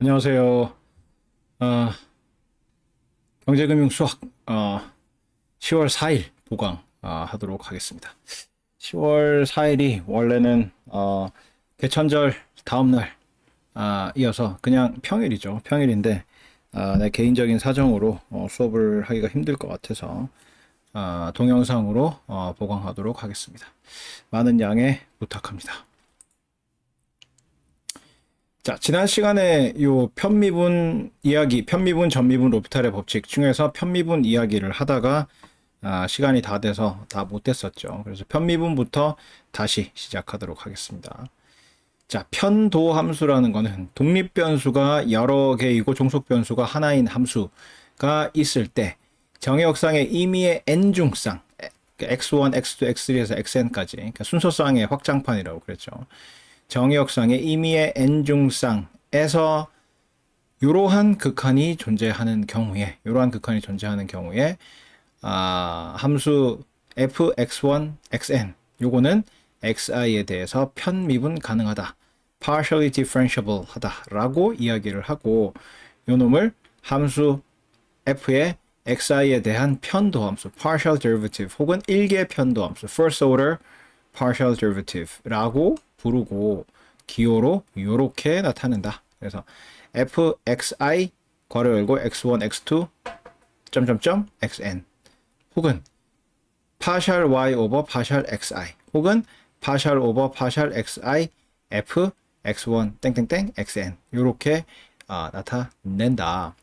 안녕하세요. 어, 경제금융 수학 10월 4일 보강 하도록 하겠습니다. 10월 4일이 원래는 개천절 다음날 이어서 그냥 평일이죠. 평일인데 내 개인적인 사정으로 수업을 하기가 힘들 것 같아서 동영상으로 보강하도록 하겠습니다. 많은 양해 부탁합니다. 자, 지난 시간에 요 편미분 이야기, 편미분, 전미분, 로피탈의 법칙 중에서 편미분 이야기를 하다가 시간이 다 돼서 다 못했었죠. 그래서 편미분부터 다시 시작하도록 하겠습니다. 자, 편도 함수라는 거는 독립변수가 여러 개이고 종속변수가 하나인 함수가 있을 때 정의역상의 임의의 n중쌍, x1, x2, x3에서 xn까지 그러니까 순서쌍의 확장판이라고 그랬죠. 정의역상의 임의의 n중쌍에서 이러한 극한이 존재하는 경우에 함수 fx1, xn 요거는 xi에 대해서 편미분 가능하다, partially differentiable 하다라고 이야기를 하고 요 놈을 함수 f의 xi에 대한 편도함수 partial derivative 혹은 일개 편도함수 first order partial derivative라고 부르고 기호로 이렇게 나타낸다. 그래서 fxi 괄호 열고 x1, x2 점점점 xn 혹은 partial y over partial xi 혹은 partial over partial xi f x1 땡땡땡 xn 이렇게 나타낸다.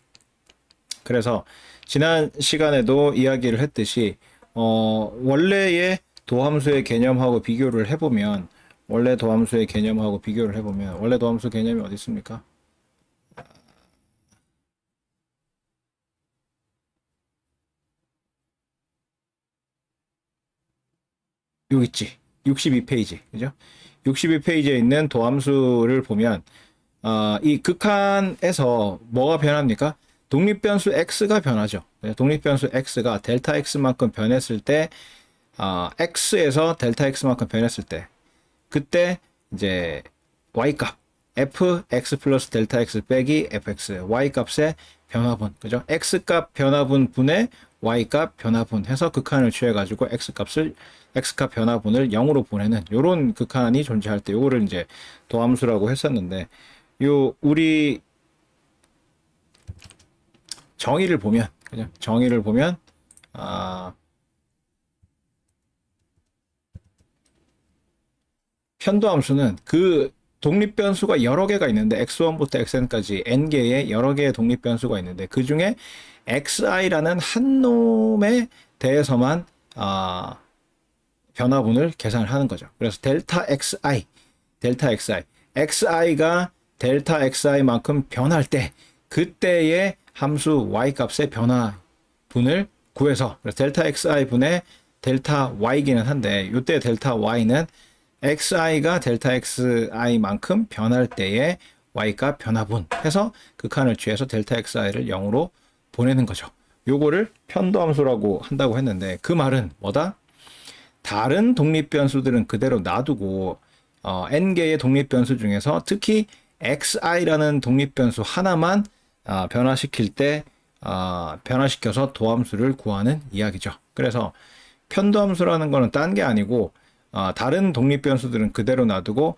그래서 지난 시간에도 이야기를 했듯이 원래의 도함수의 개념하고 비교를 해보면 원래 도함수 개념이 어디 있습니까? 여기 있지. 62페이지. 그죠? 62페이지에 있는 도함수를 보면 이 극한에서 뭐가 변합니까? 독립변수 x가 변하죠. 독립변수 x가 델타 x만큼 변했을 때 x에서 델타 x만큼 변했을 때 그때 이제 y값 fx 플러스 델타 x 빼기 fx y값의 변화분 그죠? x값 변화분 분의 y값 변화분 해서 극한을 취해가지고 x값 변화분을 0으로 보내는 요런 극한이 존재할 때 요거를 이제 도함수라고 했었는데 요 우리 정의를 보면 그죠? 정의를 보면 편도함수는 그 독립변수가 여러 개가 있는데 x1부터 xn까지 n개의 여러 개의 독립변수가 있는데 그 중에 xi라는 한 놈에 대해서만 변화분을 계산을 하는 거죠. 그래서 델타 xi가 델타 xi만큼 변할 때 그때의 함수 y값의 변화분을 구해서 그래서 델타 xi 분의 델타 y기는 한데 이때 델타 y는 xi가 델타 xi만큼 변할 때의 y값 변화분 해서 극한을 취해서 델타 xi를 0으로 보내는 거죠. 요거를 편도함수라고 한다고 했는데 그 말은 뭐다? 다른 독립변수들은 그대로 놔두고 n개의 독립변수 중에서 특히 xi라는 독립변수 하나만 변화시킬 때 변화시켜서 도함수를 구하는 이야기죠. 그래서 편도함수라는 거는 딴 게 아니고 다른 독립변수들은 그대로 놔두고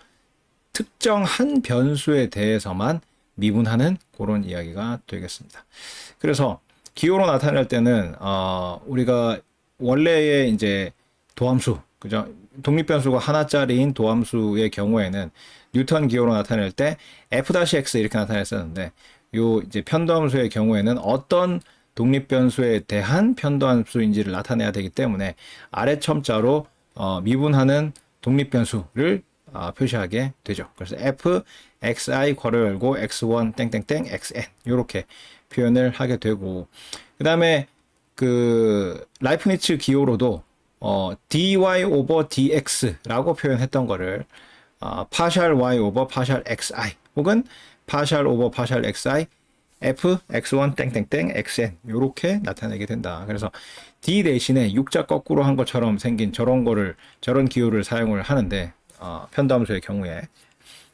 특정한 변수에 대해서만 미분하는 그런 이야기가 되겠습니다. 그래서 기호로 나타낼 때는 우리가 원래의 이제 도함수, 그죠? 독립변수가 하나짜리인 도함수의 경우에는 뉴턴 기호로 나타낼 때 f-x 이렇게 나타냈었는데 요 이제 편도함수의 경우에는 어떤 독립변수에 대한 편도함수인지를 나타내야 되기 때문에 아래 첨자로 미분하는 독립변수를 표시하게 되죠. 그래서 f xi 괄호 열고 x1 땡땡땡 xn 이렇게 표현을 하게 되고 그 다음에 그 라이프니츠 기호로도 dy over dx라고 표현했던 거를 partial y over partial xi 혹은 partial over partial xi f x1 땡땡땡 xn 이렇게 나타내게 된다. 그래서 d 대신에 육자 거꾸로 한 것처럼 생긴 저런 기호를 사용을 하는데 편도함수의 경우에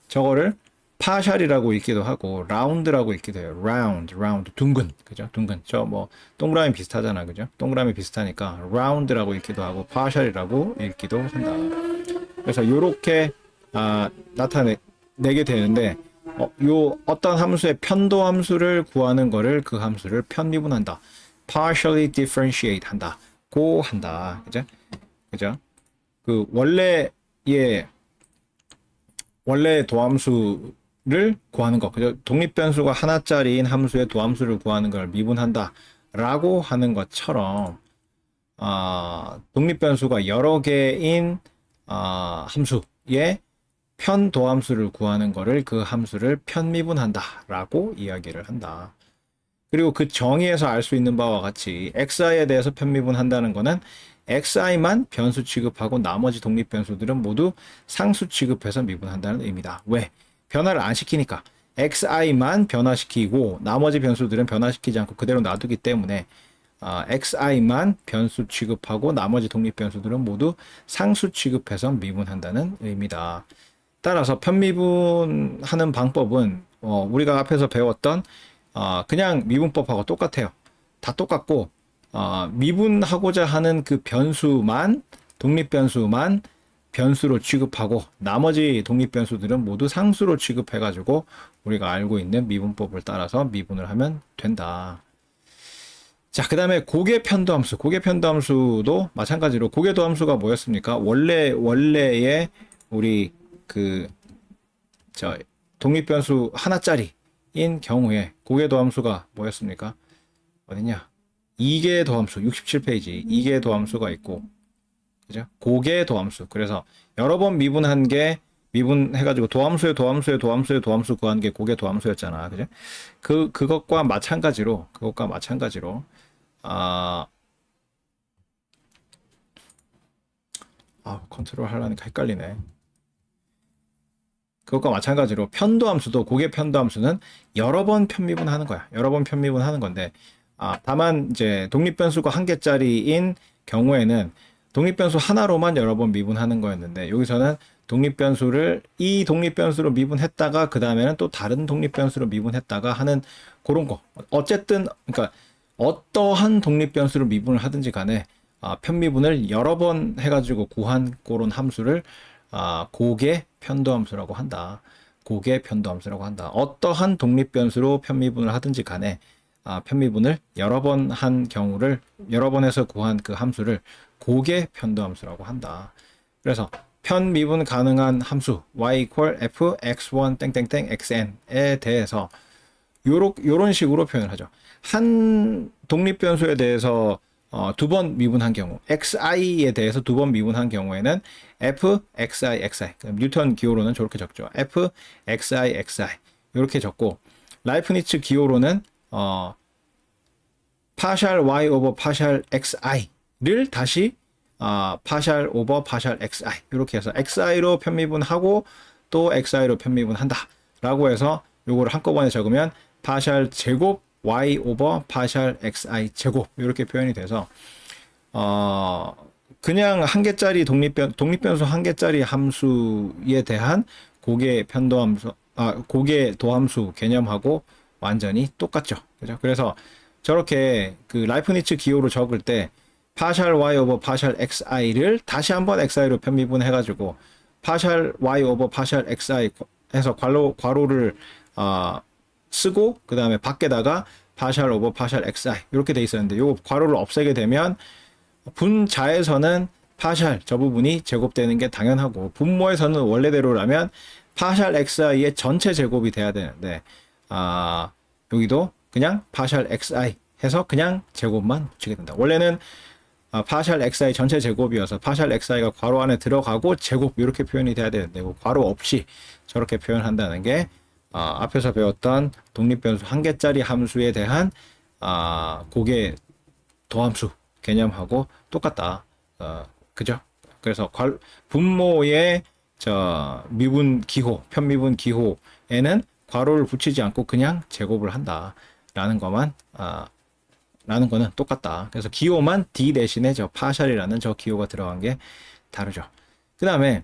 저거를 파샬이라고 읽기도 하고 라운드라고 읽기도 해요. 라운드 둥근, 그죠? 둥근. 저 뭐 동그라미 비슷하잖아, 그죠? 동그라미 비슷하니까 라운드라고 읽기도 하고 파샬이라고 읽기도 한다. 그래서 요렇게 나타내게 되는데 요 어떤 함수의 편도 함수를 구하는 거를 그 함수를 편미분한다. partially differentiate 한다고 한다. 그죠? 그죠? 그 원래 도함수를 구하는 거. 그죠? 독립변수가 하나짜리인 함수의 도함수를 구하는 걸 미분한다라고 하는 것처럼 독립변수가 여러 개인 함수의 편도함수를 구하는 거를 그 함수를 편미분한다라고 이야기를 한다. 그리고 그 정의에서 알 수 있는 바와 같이 xi에 대해서 편미분한다는 거는 xi만 변수 취급하고 나머지 독립변수들은 모두 상수 취급해서 미분한다는 의미다. 왜? 변화를 안 시키니까. xi만 변화시키고 나머지 변수들은 변화시키지 않고 그대로 놔두기 때문에 xi만 변수 취급하고 나머지 독립변수들은 모두 상수 취급해서 미분한다는 의미다. 따라서 편미분하는 방법은 우리가 앞에서 배웠던 그냥 미분법하고 똑같아요. 다 똑같고 미분하고자 하는 그 변수만 독립변수만 변수로 취급하고 나머지 독립변수들은 모두 상수로 취급해가지고 우리가 알고 있는 미분법을 따라서 미분을 하면 된다. 자, 그 다음에 고개편도함수. 고개편도함수도 마찬가지로 고개도함수가 뭐였습니까? 원래의 우리 독립변수 하나짜리인 경우에 고개도함수가 뭐였습니까? 어딨냐? 2개 도함수, 67페이지 2개 도함수가 있고, 그죠? 고개도함수. 그래서 여러 번 미분한 게 미분해가지고 도함수 구한 게 고개도함수였잖아. 그죠? 그것과 마찬가지로 컨트롤 하려니까 헷갈리네. 그것과 마찬가지로 편도함수도 고개 편도함수는 여러 번 편미분하는 거야. 여러 번 편미분하는 건데 다만 이제 독립변수가 한 개짜리인 경우에는 독립변수 하나로만 여러 번 미분하는 거였는데 여기서는 이 독립변수로 미분했다가 그 다음에는 또 다른 독립변수로 미분했다가 하는 그런 거. 어쨌든 그러니까 어떠한 독립변수로 미분을 하든지 간에 편미분을 여러 번 해가지고 구한 그런 함수를 고개 편도함수라고 한다. 고개 편도함수라고 한다. 어떠한 독립변수로 편미분을 하든지 간에 편미분을 여러 번 한 경우를 여러 번 해서 구한 그 함수를 고개 편도함수라고 한다. 그래서 편미분 가능한 함수 y equal f x1 땡땡땡 xn에 대해서 요런 식으로 표현하죠. 한 독립변수에 대해서 두 번 미분한 경우, xi에 대해서 두 번 미분한 경우에는 f xi xi, 뉴턴 기호로는 저렇게 적죠. f xi xi 이렇게 적고 라이프니츠 기호로는 파샬 y 오버 파샬 xi를 다시 파샬 오버 파샬 xi 이렇게 해서 xi로 편미분하고 또 xi로 편미분한다 라고 해서 요거를 한꺼번에 적으면 파샬 제곱 y 오버 파샬 xi 제곱 이렇게 표현이 돼서 그냥 한 개짜리 독립변수 한 개짜리 함수에 대한 고개 도함수 개념하고 완전히 똑같죠. 그죠? 그래서 저렇게 그 라이프니츠 기호로 적을 때 파샬 y 오버 파샬 xi를 다시 한번 xi로 편미분해 가지고 파샬 y 오버 파샬 xi 해서 괄호를 쓰고 그 다음에 밖에다가 파샬 오버 파샬 xi 이렇게 돼 있었는데 요 괄호를 없애게 되면 분자에서는 파샬 저 부분이 제곱되는 게 당연하고 분모에서는 원래대로라면 파샬 xi의 전체 제곱이 돼야 되는데 여기도 그냥 파샬 xi 해서 그냥 제곱만 붙이게 된다. 원래는 파샬 xi 전체 제곱이어서 파샬 xi가 괄호 안에 들어가고 제곱 이렇게 표현이 돼야 되는데 괄호 없이 저렇게 표현한다는 게 앞에서 배웠던 독립변수 한 개짜리 함수에 대한 고개 도함수 개념하고 똑같다. 그죠? 그래서 분모의 미분 기호, 편미분 기호에는 괄호를 붙이지 않고 그냥 제곱을 한다라는 것만 라는 거는 똑같다. 그래서 기호만 D 대신에 파샬이라는 저 기호가 들어간 게 다르죠. 그 다음에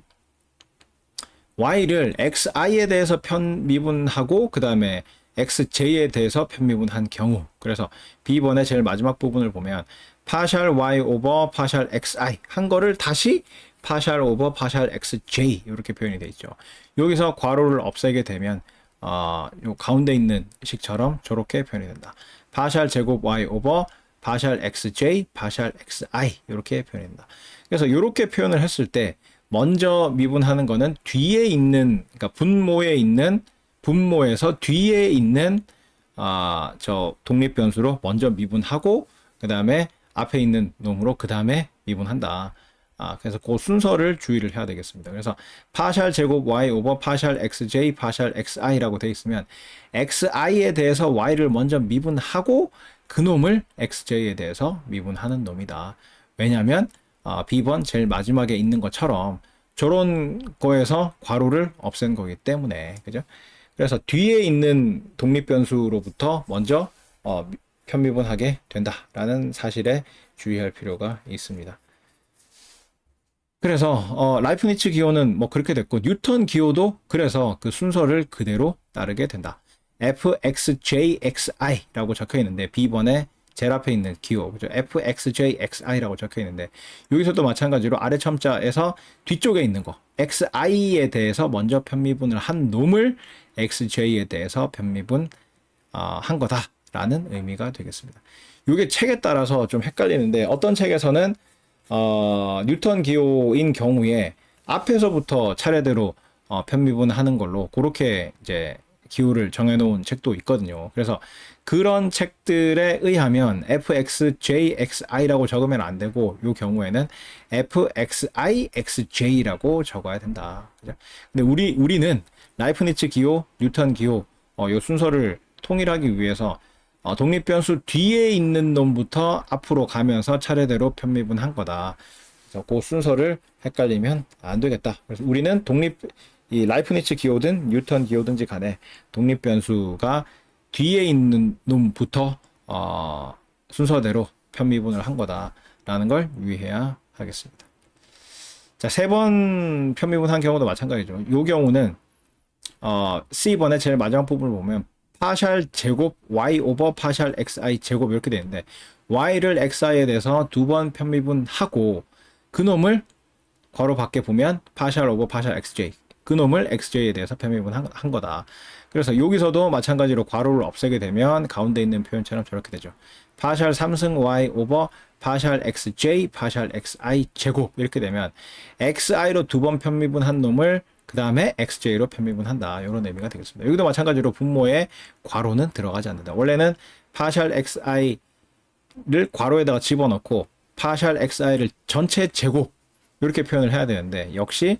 y를 xi에 대해서 편미분하고 그 다음에 xj에 대해서 편미분한 경우, 그래서 B번의 제일 마지막 부분을 보면 파샬 y 오버 파샬 xi 한 거를 다시 파샬 오버 파샬 xj 이렇게 표현이 되어 있죠. 여기서 괄호를 없애게 되면 요 가운데 있는 식처럼 저렇게 표현이 된다. 파샬 제곱 y 오버 파샬 xj 파샬 xi 이렇게 표현된다. 그래서 이렇게 표현을 했을 때 먼저 미분하는 거는 뒤에 있는, 그러니까 분모에 있는, 분모에서 뒤에 있는 저 독립 변수로 먼저 미분하고 그 다음에 앞에 있는 놈으로 그 다음에 미분한다. 그래서 그 순서를 주의를 해야 되겠습니다. 그래서 파샬 제곱 y 오버 파샬 xj 파샬 xi라고 되어 있으면 xi에 대해서 y를 먼저 미분하고 그 놈을 xj에 대해서 미분하는 놈이다. 왜냐하면 B번 제일 마지막에 있는 것처럼 저런 거에서 괄호를 없앤 거기 때문에, 그죠? 그래서 뒤에 있는 독립 변수로부터 먼저 편미분하게 된다라는 사실에 주의할 필요가 있습니다. 그래서 라이프니츠 기호는 뭐 그렇게 됐고, 뉴턴 기호도 그래서 그 순서를 그대로 따르게 된다. fxjxi라고 적혀 있는데 B번에 제일 앞에 있는 기호, 그죠? fxjxi라고 적혀 있는데 여기서도 마찬가지로 아래 첨자에서 뒤쪽에 있는 거 xi에 대해서 먼저 편미분을 한 놈을 xj에 대해서 편미분 한 거다라는 의미가 되겠습니다. 이게 책에 따라서 좀 헷갈리는데 어떤 책에서는 뉴턴 기호인 경우에 앞에서부터 차례대로 편미분하는 걸로 그렇게 이제 기호를 정해놓은 책도 있거든요. 그래서 그런 책들에 의하면 fxjxi라고 적으면 안 되고 이 경우에는 fxixj라고 적어야 된다. 그죠? 근데 우리는 라이프니츠 기호, 뉴턴 기호 이 순서를 통일하기 위해서 독립변수 뒤에 있는 놈부터 앞으로 가면서 차례대로 편미분한 거다. 그래서 그 순서를 헷갈리면 안 되겠다. 그래서 우리는 이 라이프니츠 기호든 뉴턴 기호든지 간에 독립변수가 뒤에 있는 놈부터 순서대로 편미분을 한 거다라는 걸 유의해야 하겠습니다. 자, 3번 편미분한 경우도 마찬가지죠. 이 경우는 C번의 제일 마지막 부분을 보면 파샬 제곱 y 오버 파샬 xi 제곱 이렇게 되는데 y를 xi에 대해서 2번 편미분하고 그 놈을 괄호 밖에 보면 파샬 오버 파샬 xj 그 놈을 xj에 대해서 편미분한 거다. 그래서 여기서도 마찬가지로 괄호를 없애게 되면 가운데 있는 표현처럼 저렇게 되죠. 파샬 3승 y 오버 파샬 xj 파샬 xi 제곱 이렇게 되면 xi로 2번 편미분한 놈을 그 다음에 xj로 편미분한다. 이런 의미가 되겠습니다. 여기도 마찬가지로 분모에 괄호는 들어가지 않는다. 원래는 파샬 xi를 괄호에다가 집어넣고 파샬 xi를 전체 제곱 이렇게 표현을 해야 되는데 역시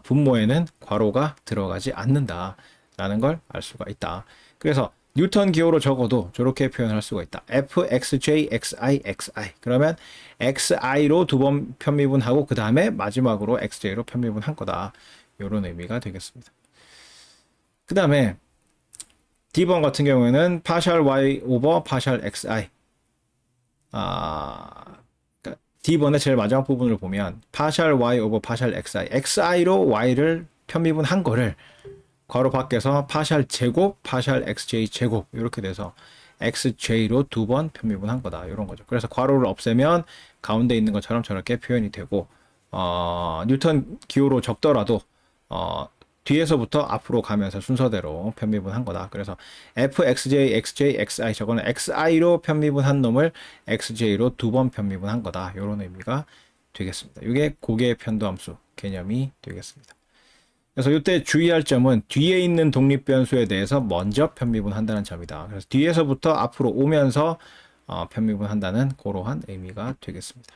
분모에는 괄호가 들어가지 않는다라는 걸 알 수가 있다. 그래서 뉴턴 기호로 적어도 저렇게 표현할 수가 있다. fxjxi 그러면 xi로 2번 편미분하고 그 다음에 마지막으로 xj로 편미분한 거다. 이런 의미가 되겠습니다. 그 다음에 D번 같은 경우에는 파샬 y 오버 파샬 xi D번의 제일 마지막 부분을 보면 파샬 y 오버 파샬 xi로 y를 편미분한 거를 괄호 밖에서 파샬 제곱 파샬 xj 제곱 이렇게 돼서 xj로 2번 편미분한 거다. 이런 거죠. 그래서 괄호를 없애면 가운데 있는 것처럼 저렇게 표현이 되고 뉴턴 기호로 적더라도 뒤에서부터 앞으로 가면서 순서대로 편미분한 거다. 그래서 fxj, xj, xi 저거는 xi로 편미분한 놈을 xj로 2번 편미분한 거다. 이런 의미가 되겠습니다. 이게 고개 편도함수 개념이 되겠습니다. 그래서 이때 주의할 점은 뒤에 있는 독립변수에 대해서 먼저 편미분한다는 점이다. 그래서 뒤에서부터 앞으로 오면서 편미분한다는 그러한 의미가 되겠습니다.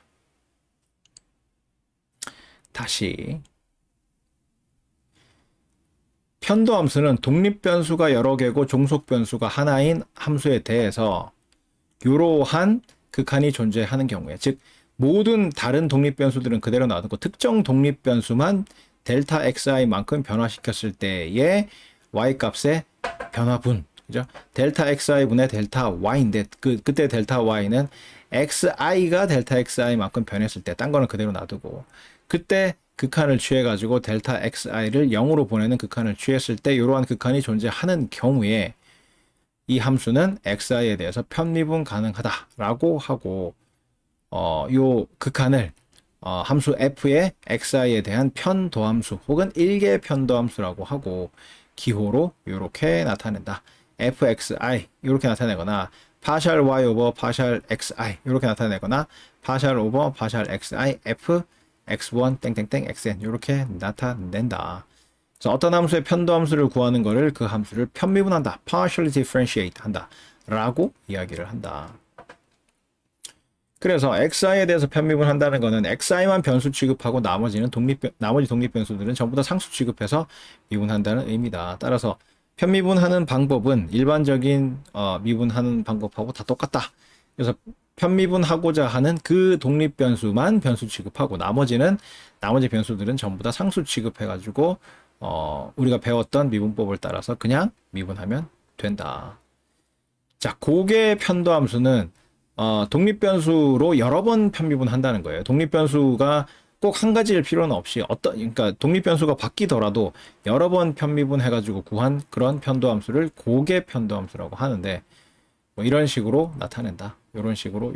다시 편도함수는 독립변수가 여러 개고 종속변수가 하나인 함수에 대해서 이러한 극한이 존재하는 경우에, 즉 모든 다른 독립변수들은 그대로 놔두고 특정 독립변수만 델타 xi만큼 변화시켰을 때의 y값의 변화분, 그죠? 델타 xi분의 델타 y인데 그때 델타 y는 xi가 델타 xi만큼 변했을 때, 딴 거는 그대로 놔두고 그때 극한을 취해가지고 델타 xi를 0으로 보내는 극한을 취했을 때 이러한 극한이 존재하는 경우에 이 함수는 xi에 대해서 편미분 가능하다라고 하고 요 극한을 함수 f의 xi에 대한 편도함수 혹은 일개 편도함수라고 하고 기호로 이렇게 나타낸다. fxi 이렇게 나타내거나 파셜 y 오버 파셜 xi 이렇게 나타내거나 파셜 오버 파셜 xi f x1 땡땡땡 xn 이렇게 나타낸다. 그래서 어떤 함수의 편도함수를 구하는 거를 그 함수를 편미분한다. partially differentiate 한다. 라고 이야기를 한다. 그래서 xi에 대해서 편미분한다는 거는 xi만 변수 취급하고 나머지 독립 변수들은 전부 다 상수 취급해서 미분한다는 의미다. 따라서 편미분하는 방법은 일반적인 미분하는 방법하고 다 똑같다. 그래서 편미분하고자 하는 그 독립 변수만 변수 취급하고 나머지 변수들은 전부 다 상수 취급해가지고 우리가 배웠던 미분법을 따라서 그냥 미분하면 된다. 자, 고개 편도함수는 독립변수로 여러 번 편미분한다는 거예요. 독립변수가 꼭 한 가지일 필요는 없이 그러니까 독립변수가 바뀌더라도 여러 번 편미분해가지고 구한 그런 편도함수를 고개 편도함수라고 하는데 뭐 이런 식으로 나타낸다. 이런 식으로.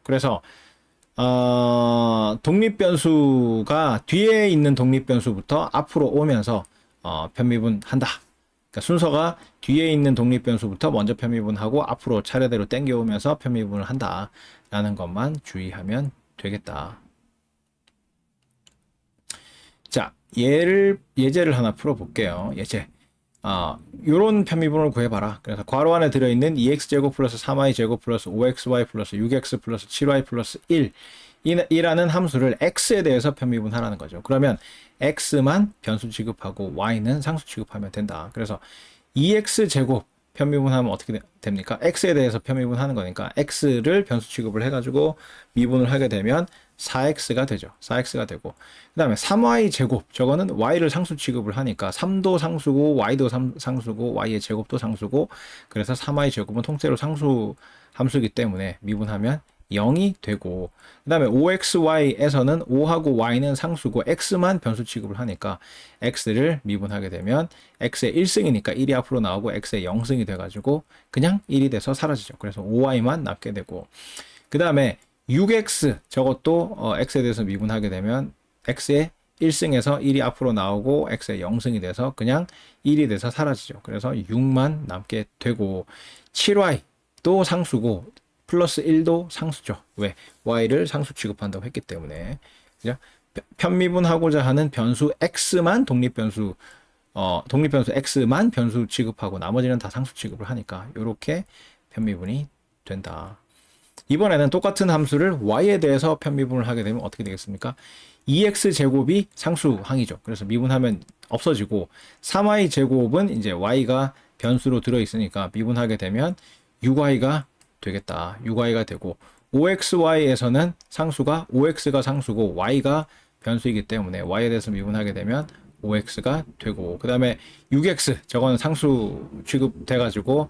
그래서 독립변수가 뒤에 있는 독립변수부터 앞으로 오면서 편미분한다. 그러니까 순서가 뒤에 있는 독립변수부터 먼저 편미분하고 앞으로 차례대로 땡겨오면서 편미분을 한다라는 것만 주의하면 되겠다. 자, 예제를 하나 풀어볼게요. 예제. 요런 편미분을 구해봐라. 그래서 괄호 안에 들어있는 2x제곱 플러스 3y제곱 플러스 5xy 플러스 6x 플러스 7y 플러스 1 이라는 함수를 x에 대해서 편미분하라는 거죠. 그러면 x만 변수 취급하고 y는 상수 취급하면 된다. 그래서 2x제곱 편미분하면 어떻게 됩니까? x에 대해서 편미분하는 거니까 x를 변수 취급을 해가지고 미분을 하게 되면 4x가 되죠. 4x가 되고 그 다음에 3y제곱 저거는 y를 상수 취급을 하니까 3도 상수고 y도 상수고 y의 제곱도 상수고 그래서 3y제곱은 통째로 상수 함수이기 때문에 미분하면 0이 되고 그 다음에 5xy에서는 5하고 y는 상수고 x만 변수 취급을 하니까 x를 미분하게 되면 x의 1승이니까 1이 앞으로 나오고 x의 0승이 돼가지고 그냥 1이 돼서 사라지죠. 그래서 5y만 남게 되고 그 다음에 6x 저것도 x에 대해서 미분하게 되면 x의 1승에서 1이 앞으로 나오고 x의 0승이 돼서 그냥 1이 돼서 사라지죠. 그래서 6만 남게 되고 7y도 상수고 플러스 1도 상수죠. 왜? y를 상수 취급한다고 했기 때문에. 그죠? 편미분하고자 하는 변수 x만 독립변수 x만 변수 취급하고 나머지는 다 상수 취급을 하니까 이렇게 편미분이 된다. 이번에는 똑같은 함수를 y에 대해서 편미분을 하게 되면 어떻게 되겠습니까? 2x제곱이 상수항이죠. 그래서 미분하면 없어지고 3y제곱은 이제 y가 변수로 들어있으니까 미분하게 되면 6y가 되겠다. 6y가 되고 5xy에서는 상수가 5x가 상수고 y가 변수이기 때문에 y에 대해서 미분하게 되면 5x가 되고 그 다음에 6x 저거는 상수 취급돼 가지고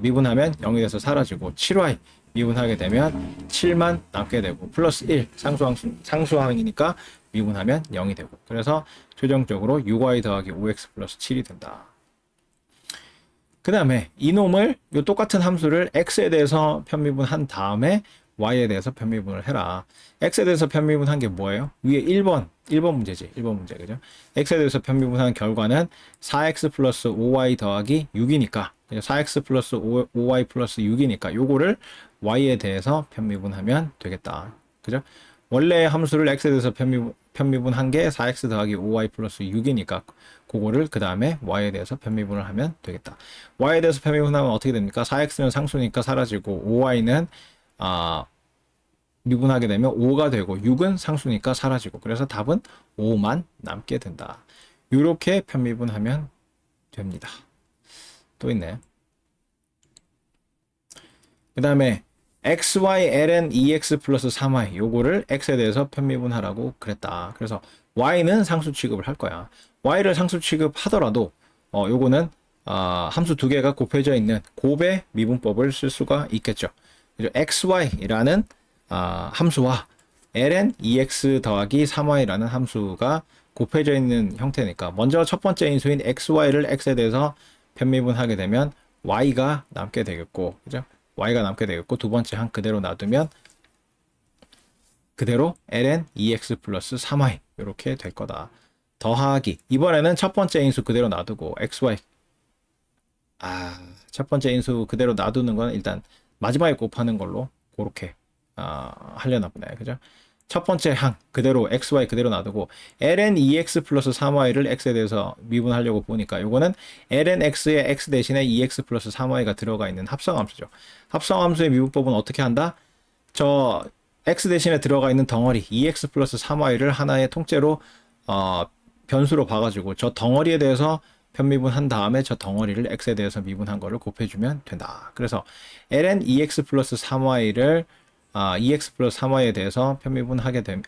미분하면 0이 돼서 사라지고 7y 미분하게 되면 7만 남게 되고 플러스 1 상수항이니까 미분하면 0이 되고 그래서 최종적으로 6y 더하기 5x 플러스 7이 된다. 그 다음에 이놈을 요 똑같은 함수를 x에 대해서 편미분한 다음에 y에 대해서 편미분을 해라. x에 대해서 편미분한 게 뭐예요? 위에 1번 문제지. 1번 문제 그죠? x에 대해서 편미분한 결과는 4x 플러스 5y 더하기 6이니까 4x 플러스 5y 플러스 6이니까 요거를 y에 대해서 편미분하면 되겠다. 그죠? 원래 함수를 x에 대해서 편미분한 게 4x 더하기 5y 플러스 6이니까 그거를 그 다음에 y에 대해서 편미분을 하면 되겠다. y에 대해서 편미분하면 어떻게 됩니까? 4x는 상수니까 사라지고 5y는 미분하게 되면 5가 되고 6은 상수니까 사라지고 그래서 답은 5만 남게 된다. 이렇게 편미분하면 됩니다. 또 있네. 그 다음에 xy ln 2x 플러스 3y 요거를 x에 대해서 편미분하라고 그랬다. 그래서 y는 상수 취급을 할 거야. y를 상수 취급하더라도 요거는 함수 두 개가 곱해져 있는 곱의 미분법을 쓸 수가 있겠죠. xy라는 함수와 ln 2x 더하기 3y라는 함수가 곱해져 있는 형태니까 먼저 첫 번째 인수인 xy를 x에 대해서 편미분하게 되면 y가 남게 되겠고, 그죠? y가 남게 되겠고, 두 번째 항 그대로 놔두면 그대로 ln 2x 플러스 3y 이렇게 될 거다. 더하기, 이번에는 첫 번째 인수 그대로 놔두고 xy, 첫 번째 인수 그대로 놔두는 건 일단 마지막에 곱하는 걸로 그렇게 하려나 보네, 그죠? 첫 번째 항 그대로 xy 그대로 놔두고 ln 2x 플러스 3y를 x에 대해서 미분하려고 보니까 요거는 ln x에 x 대신에 2x 플러스 3y가 들어가 있는 합성함수죠. 합성함수의 미분법은 어떻게 한다? 저 x 대신에 들어가 있는 덩어리 2x 플러스 3y를 하나의 통째로 변수로 봐가지고 저 덩어리에 대해서 편미분한 다음에 저 덩어리를 x에 대해서 미분한 거를 곱해주면 된다. 그래서 ln 2x 플러스 3y를 2x 플러스 3y에 대해서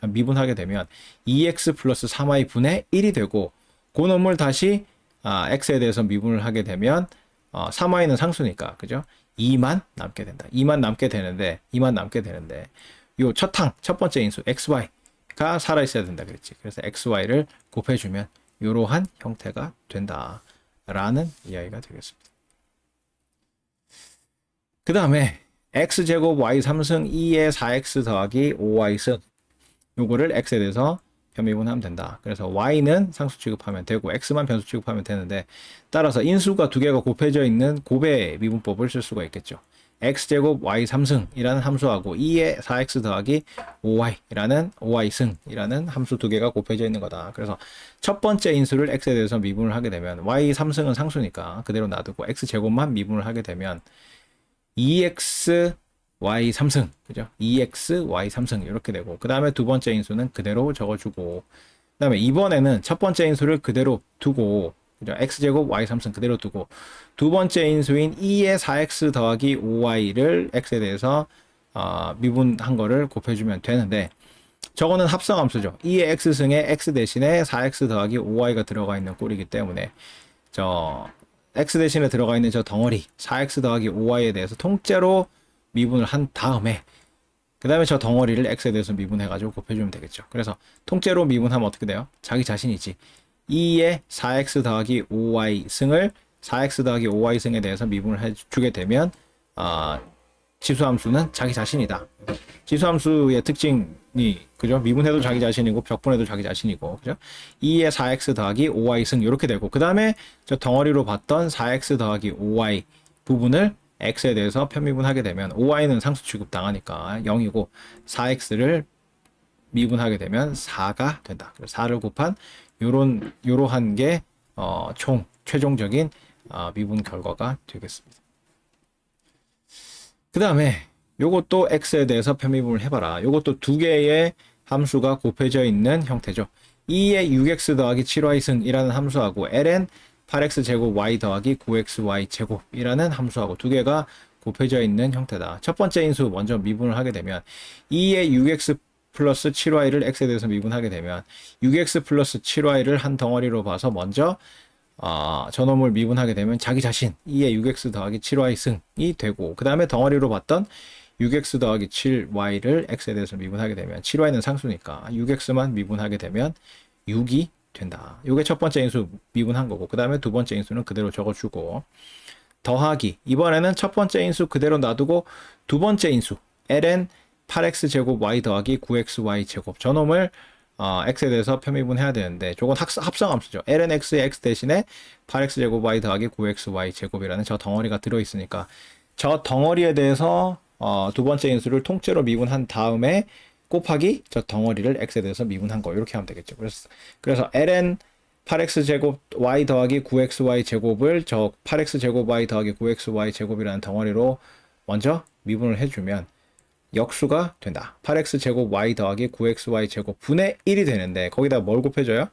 미분하게 되면 2x 플러스 3y 분의 1이 되고, 그 놈을 다시 x에 대해서 미분을 하게 되면 3y는 상수니까, 그죠? 2만 남게 된다. 2만 남게 되는데 요 첫 번째 인수 xy가 살아 있어야 된다 그랬지. 그래서 xy를 곱해주면 이러한 형태가 된다라는 이야기가 되겠습니다. 그 다음에 x제곱 y 3승 2의 4x 더하기 5y승, 요거를 x에 대해서 편미분하면 된다. 그래서 y는 상수 취급하면 되고 x만 변수 취급하면 되는데, 따라서 인수가 두 개가 곱해져 있는 곱의 미분법을 쓸 수가 있겠죠. x제곱 y 3승이라는 함수하고 2의 4x 더하기 5y승이라는 함수 두 개가 곱해져 있는 거다. 그래서 첫 번째 인수를 x에 대해서 미분을 하게 되면 y 3승은 상수니까 그대로 놔두고 x제곱만 미분을 하게 되면 2x y 3승, 그죠? 2x y 3승 이렇게 되고, 그 다음에 두 번째 인수는 그대로 적어주고, 그 다음에 이번에는 첫 번째 인수를 그대로 두고, 그죠? x제곱 y 3승 그대로 두고, 두 번째 인수인 2의 4x 더하기 5y를 x에 대해서 미분한 거를 곱해주면 되는데, 저거는 합성함수죠. 2의 x승에 x 대신에 4x 더하기 5y가 들어가 있는 꼴이기 때문에 x 대신에 들어가 있는 저 덩어리 4x 더하기 5y에 대해서 통째로 미분을 한 다음에 그 다음에 저 덩어리를 x에 대해서 미분해가지고 곱해주면 되겠죠. 그래서 통째로 미분하면 어떻게 돼요? 자기 자신이지. 2의 4x 더하기 5y 승을 4x 더하기 5y 승에 대해서 미분을 해주게 되면 지수함수는 자기 자신이다. 지수함수의 특징이, 그죠? 미분해도 자기 자신이고 벽분해도 자기 자신이고, 그죠? 2의 4x 더하기 5y 승 이렇게 되고, 그 다음에 저 덩어리로 봤던 4x 더하기 5y 부분을 x에 대해서 편미분하게 되면 5y는 상수 취급 당하니까 0이고 4x를 미분하게 되면 4가 된다. 그래서 4를 곱한 요러한 게 최종적인 미분 결과가 되겠습니다. 그 다음에 요것도 x에 대해서 편미분을 해봐라. 요것도 두 개의 함수가 곱해져 있는 형태죠. 2의 6x 더하기 7y승이라는 함수하고 ln 8x 제곱 y 더하기 9xy 제곱이라는 함수하고 두 개가 곱해져 있는 형태다. 첫 번째 인수 먼저 미분을 하게 되면 2의 6x 플러스 7y를 x에 대해서 미분하게 되면 6x 플러스 7y를 한 덩어리로 봐서 먼저 저놈을 미분하게 되면 자기 자신 2의 6x 더하기 7y 승이 되고, 그 다음에 덩어리로 봤던 6x 더하기 7y를 x에 대해서 미분하게 되면 7y는 상수니까 6x만 미분하게 되면 6이 된다. 이게 첫 번째 인수 미분한 거고, 그 다음에 두 번째 인수는 그대로 적어주고, 더하기, 이번에는 첫 번째 인수 그대로 놔두고 두 번째 인수 ln 8x 제곱 y 더하기 9xy 제곱, 저놈을 x에 대해서 편미분해야 되는데 저건 합성함수죠. ln x의 x 대신에 8x 제곱 y 더하기 9xy 제곱이라는 저 덩어리가 들어있으니까 저 덩어리에 대해서 두 번째 인수를 통째로 미분한 다음에 곱하기 저 덩어리를 x에 대해서 미분한 거, 이렇게 하면 되겠죠. 그래서 ln 8x 제곱 y 더하기 9xy 제곱을 저 8x 제곱 y 더하기 9xy 제곱이라는 덩어리로 먼저 미분을 해주면 역수가 된다. 8x 제곱 y 더하기 9xy 제곱 분의 1이 되는데 거기다 뭘 곱해줘요?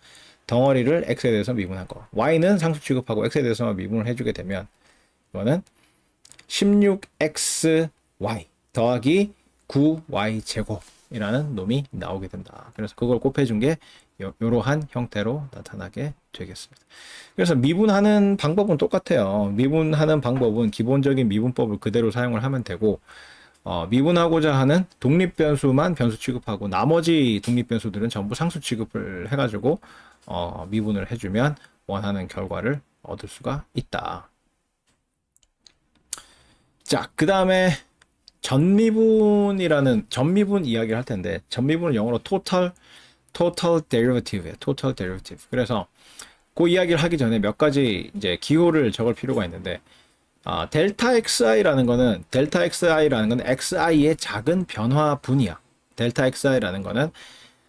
덩어리를 x에 대해서 미분한 거. y는 상수 취급하고 x에 대해서만 미분을 해주게 되면 이거는 16xy 더하기 9y 제곱이라는 놈이 나오게 된다. 그래서 그걸 곱해준 게 이러한 형태로 나타나게 되겠습니다. 그래서 미분하는 방법은 똑같아요. 미분하는 방법은 기본적인 미분법을 그대로 사용을 하면 되고, 미분하고자 하는 독립변수만 변수 취급하고 나머지 독립변수들은 전부 상수 취급을 해가지고 미분을 해주면 원하는 결과를 얻을 수가 있다. 자, 그 다음에 전미분 이야기를 할 텐데, 전미분은 영어로 total derivative예요. total derivative. 그래서 그 이야기를 하기 전에 몇 가지 이제 기호를 적을 필요가 있는데, 델타 xi라는 거는 xi의 작은 변화분이야. 델타 xi라는 거는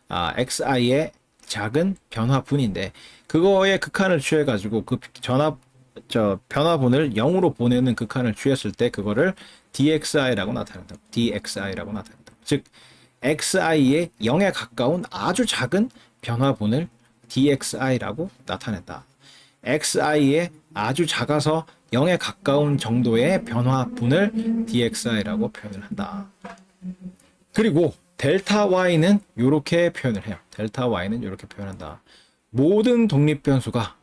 xi의 작은 변화분인데, 그거의 극한을 취해가지고 그 변화분을 0으로 보내는 극한을 취했을 때 그거를 dxi라고 나타낸다. dxi라고 나타낸다. 즉 xi의 0에 가까운 아주 작은 변화분을 dxi라고 나타낸다. xi의 아주 작아서 0에 가까운 정도의 변화분을 dxi라고 표현을 한다. 그리고 델타 y는 이렇게 표현을 해요. 델타 y는 이렇게 표현한다. 모든 독립변수가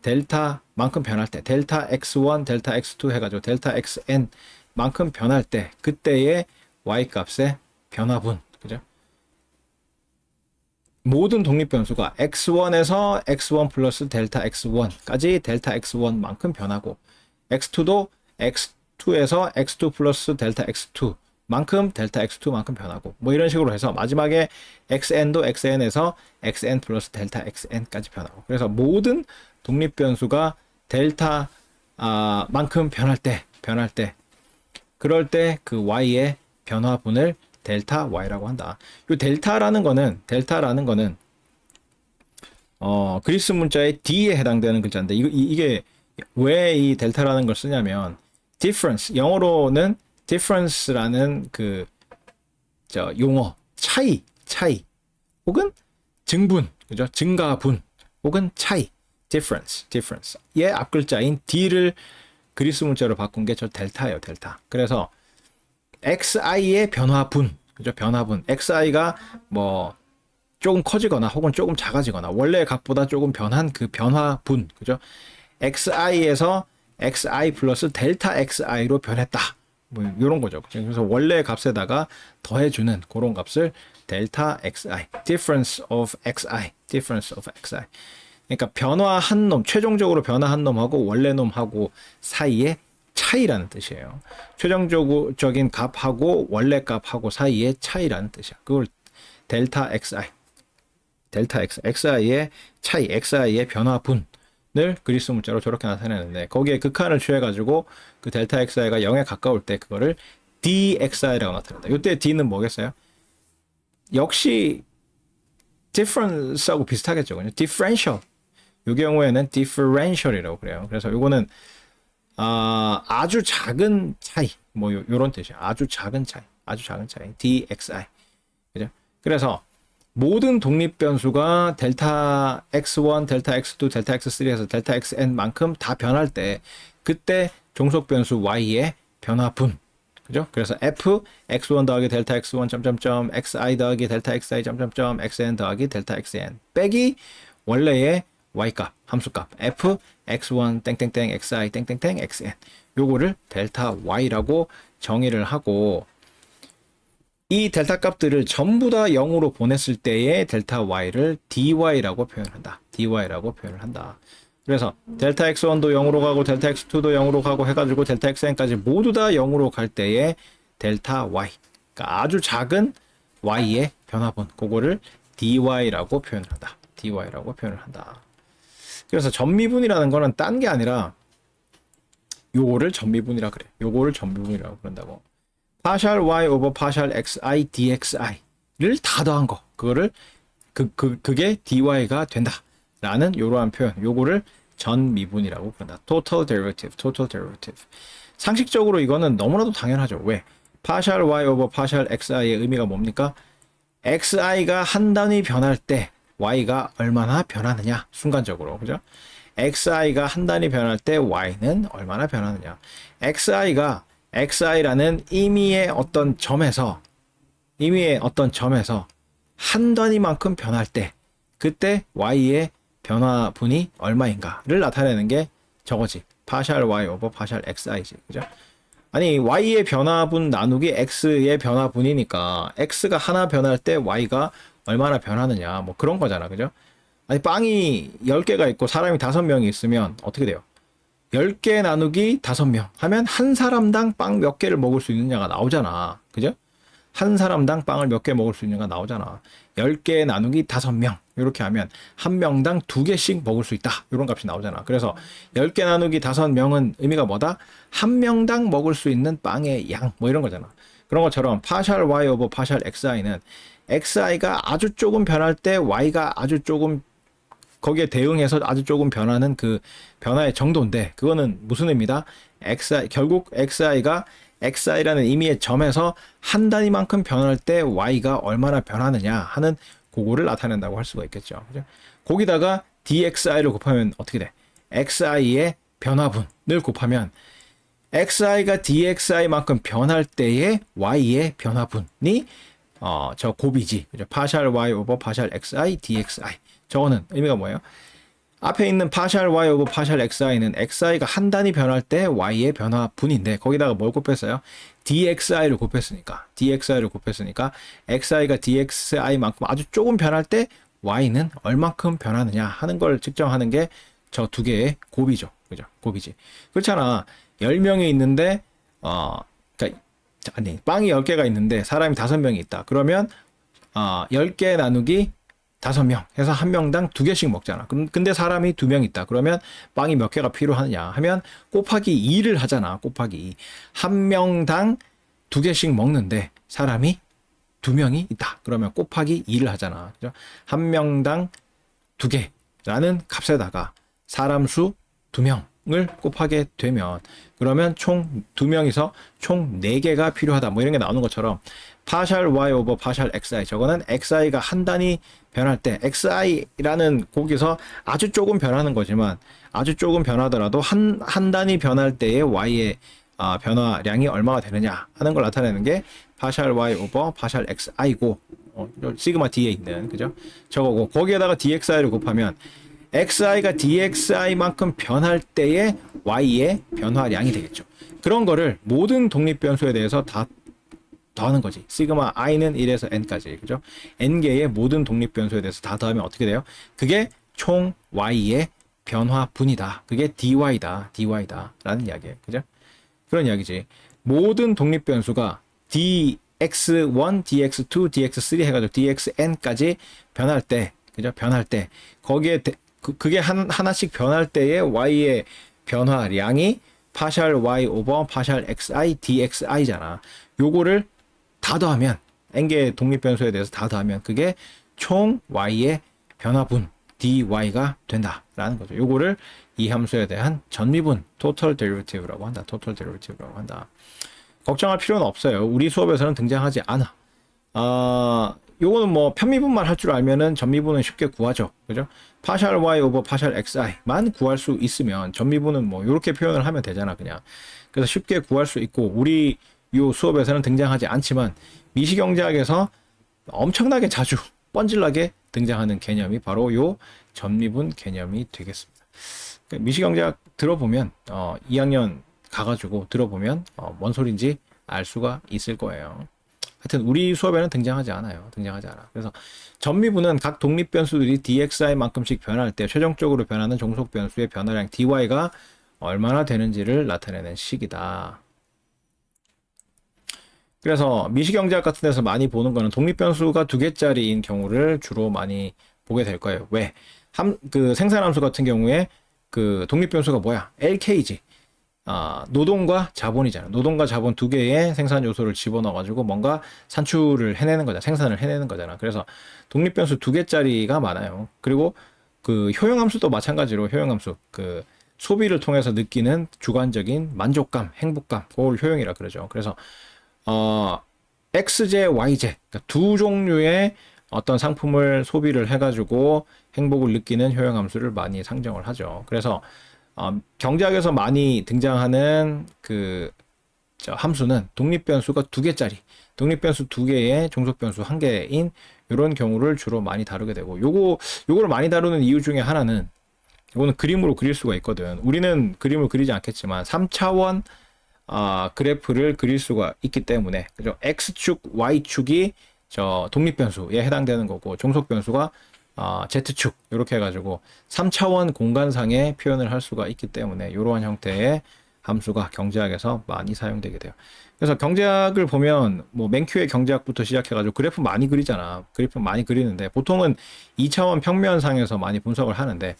델타만큼 변할 때, 델타 x1, 델타 x2 해가지고 델타 xn만큼 변할 때, 그때의 y 값의 변화분, 그죠? 모든 독립변수가 x1에서 x1 플러스 델타 x1까지 델타 x1만큼 변하고, x2도 x2에서 x2 플러스 델타 x2만큼 델타 x2만큼 변하고, 뭐 이런 식으로 해서 마지막에 xn도 xn에서 xn 플러스 델타 xn까지 변하고, 그래서 모든 독립변수가 델타 만큼 변할 때 그럴 때 그 y의 변화분을 델타 y라고 한다. 이 델타라는 거는 그리스 문자의 D에 해당되는 글자인데, 이게 왜 이 델타라는 걸 쓰냐면 difference, 영어로는 difference라는 그 용어, 차이 혹은 증분, 그죠? 증가분 혹은 차이, difference의 앞글자인 D를 그리스 문자로 바꾼 게 저 델타예요, 델타. 그래서 xi의 변화분, 그죠? 변화분. xi가 뭐 조금 커지거나 혹은 조금 작아지거나 원래 값보다 조금 변한 그 변화분, 그죠? xi에서 xi 플러스 델타 xi로 변했다. 뭐 이런 거죠. 그래서 원래 값에다가 더해주는 그런 값을 델타 xi, difference of xi. 그러니까 변화한 놈, 최종적으로 변화한 놈하고 원래 놈하고 사이의 차이라는 뜻이에요. 최종적인 값하고 원래 값하고 사이의 차이라는 뜻이야. 그걸 델타 xi의 차이, xi의 변화분을 그리스 문자로 저렇게 나타내는데, 거기에 극한을 취해가지고 그 델타 xi가 0에 가까울 때 그거를 dxi라고 나타낸다. 이때 d는 뭐겠어요? 역시 difference하고 비슷하겠죠. 그냥 differential. 이 경우에는 differential이라고 그래요. 그래서 이거는 아주 작은 차이, 뭐 요런 뜻이야. 아주 작은 차이, dxi. 그죠? 그래서 모든 독립변수가 델타 x1, 델타 x2, 델타 x3에서 델타 xn만큼 다 변할 때, 그때 종속변수 y의 변화분, 그죠? 그래서 f x1 더하기 델타 x1 점점점 xi 더하기 델타 xi 점점점 xn 더하기 델타 xn 빼기 원래의 y값, 함수값 f x1 땡땡땡 xi 땡땡땡 xn, 요거를 델타 y라고 정의를 하고, 이 델타 값들을 전부 다 0으로 보냈을 때의 델타 y를 dy라고 표현한다. 그래서 델타 x1도 0으로 가고 델타 x2도 0으로 가고 해가지고 델타 xn까지 모두 다 0으로 갈 때의 델타 y, 그러니까 아주 작은 y의 변화분, 그거를 dy라고 표현을 한다. 그래서 전미분이라는 거는 딴 게 아니라 요거를 전미분이라 그래. 요거를 전미분이라고 그런다고. 파셜 y 오버 파셜 xi dxi를 다 더한 거, 그거를 그게 dy가 된다 라는 요러한 표현, 요거를 전미분이라고 그런다. total derivative. 상식적으로 이거는 너무나도 당연하죠. 왜? 파셜 y 오버 파셜 xi의 의미가 뭡니까? xi가 한 단위 변할 때 y가 얼마나 변하느냐, 순간적으로, 그죠? xi가 한 단위 변할 때 y는 얼마나 변하느냐. xi라는 임의의 어떤 점에서 한 단위만큼 변할 때, 그때 y의 변화분이 얼마인가를 나타내는 게 저거지. 파셜 y 오버 파셜 xi지, 그죠? 아니 y의 변화분 나누기 x의 변화분이니까 x가 하나 변할 때 y가 얼마나 변하느냐 뭐 그런 거잖아. 그죠? 아니 빵이 10개가 있고 사람이 5명이 있으면 어떻게 돼요? 10개 나누기 5명 하면 한 사람당 빵 몇 개를 먹을 수 있느냐가 나오잖아. 그죠? 한 사람당 빵을 몇 개 먹을 수 있느냐가 나오잖아. 10개 나누기 5명 이렇게 하면 한 명당 2개씩 먹을 수 있다. 이런 값이 나오잖아. 그래서 10개 나누기 5명은 의미가 뭐다? 한 명당 먹을 수 있는 빵의 양 뭐 이런 거잖아. 그런 것처럼 파셜 y 오버 파셜 xi는 xi가 아주 조금 변할 때 y가 아주 조금 거기에 대응해서 아주 조금 변하는 그 변화의 정도인데 그거는 무슨 의미다? 결국 xi가 xi라는 의미의 점에서 한 단위만큼 변할 때 y가 얼마나 변하느냐 하는 그거를 나타낸다고 할 수가 있겠죠. 그죠? 거기다가 dxi를 곱하면 어떻게 돼? xi의 변화분을 곱하면 xi가 dxi만큼 변할 때의 y의 변화분이 저 곱이지. 그죠? 파셜 y 오버 파셜 xi dxi. 저거는 의미가 뭐예요? 앞에 있는 파셜 y 오버 파셜 xi는 xi가 한 단위 변할 때 y의 변화분인데 거기다가 뭘 곱했어요? dxi를 곱했으니까 xi가 dxi만큼 아주 조금 변할 때 y는 얼만큼 변하느냐 하는 걸 측정하는 게 저 두 개의 곱이죠. 그죠? 곱이지. 그렇잖아. 10명이 있는데 그러니까 아니 빵이 10개가 있는데 사람이 5명이 있다. 그러면 10개 나누기 5명 해서 한 명당 2개씩 먹잖아. 근데 사람이 2명 있다. 그러면 빵이 몇 개가 필요하느냐 하면 곱하기 2를 하잖아. 곱하기 2. 한 명당 2개씩 먹는데 사람이 2명이 있다. 그러면 곱하기 2를 하잖아. 그죠? 한 명당 2개라는 값에다가 사람 수 2명을 곱하게 되면 그러면 총 2명이서 총 4개가 필요하다. 뭐 이런 게 나오는 것처럼 파셜 y 오버 파셜 xi 저거는 xi가 한 단위 변할 때 xi라는 거기서 아주 조금 변하는 거지만 아주 조금 변하더라도 한 단위 변할 때의 y의 변화량이 얼마가 되느냐 하는 걸 나타내는 게 파셜 y 오버 파셜 xi고 시그마 d에 있는 그죠? 저거고 거기에다가 dxi를 곱하면 xi가 dxi만큼 변할 때의 y의 변화량이 되겠죠. 그런 거를 모든 독립변수에 대해서 다 더하는 거지. 시그마 i는 1에서 n까지. 그죠? n개의 모든 독립변수에 대해서 다 더하면 어떻게 돼요? 그게 총 y의 변화분이다. 그게 dy다. 라는 이야기예요. 그죠? 그런 이야기지. 모든 독립변수가 dx1, dx2, dx3 해가지고 dxn까지 변할 때, 그죠? 변할 때, 거기에, 그게 하나씩 변할 때의 y의 변화량이 파셜 y 오버 파셜 xi dxi잖아. 요거를 다 더하면 n개의 독립변수에 대해서 다 더하면 그게 총 y의 변화분 dy가 된다라는 거죠. 요거를 이 함수에 대한 전미분 total derivative라고 한다. 걱정할 필요는 없어요. 우리 수업에서는 등장하지 않아. 요거는 뭐 편미분만 할 줄 알면은 전미분은 쉽게 구하죠. 그죠? 파셜 y 오버 파셜 xi만 구할 수 있으면 전미분은 뭐 이렇게 표현을 하면 되잖아, 그냥. 그래서 쉽게 구할 수 있고 우리 요 수업에서는 등장하지 않지만 미시경제학에서 엄청나게 자주 뻔질나게 등장하는 개념이 바로 요 전미분 개념이 되겠습니다. 미시경제학 들어보면 2학년 가가지고 들어보면 뭔 소린지 알 수가 있을 거예요. 하여튼 우리 수업에는 등장하지 않아. 그래서 전미분은 각 독립변수들이 dxi만큼씩 변할 때 최종적으로 변하는 종속변수의 변화량 dy가 얼마나 되는지를 나타내는 식이다. 그래서 미시경제학 같은 데서 많이 보는 거는 독립변수가 2개짜리인 경우를 주로 많이 보게 될 거예요. 왜? 그 생산함수 같은 경우에 그 독립변수가 뭐야? LK지. 노동과 자본이잖아. 노동과 자본 2개의 생산 요소를 집어넣어가지고 뭔가 산출을 해내는 거잖아. 생산을 해내는 거잖아. 그래서 독립변수 2개짜리가 많아요. 그리고 그 효용함수도 마찬가지로 효용함수. 그 소비를 통해서 느끼는 주관적인 만족감, 행복감, 그걸 효용이라 그러죠. 그래서 XJ, YJ, 그러니까 두 종류의 어떤 상품을 소비를 해가지고 행복을 느끼는 효용함수를 많이 상정을 하죠. 그래서 경제학에서 많이 등장하는 그 함수는 독립변수가 2개짜리, 독립변수 2개의 종속변수 1개인 이런 경우를 주로 많이 다루게 되고, 요거를 많이 다루는 이유 중에 하나는, 이거는 그림으로 그릴 수가 있거든. 우리는 그림을 그리지 않겠지만 3차원 그래프를 그릴 수가 있기 때문에, 그죠? X축, Y축이 저 독립변수에 해당되는 거고, 종속변수가 Z축, 이렇게 해가지고 3차원 공간상의 표현을 할 수가 있기 때문에 이러한 형태의 함수가 경제학에서 많이 사용되게 돼요. 그래서 경제학을 보면 뭐 맨큐의 경제학부터 시작해가지고 그래프 많이 그리잖아. 그래프 많이 그리는데 보통은 2차원 평면상에서 많이 분석을 하는데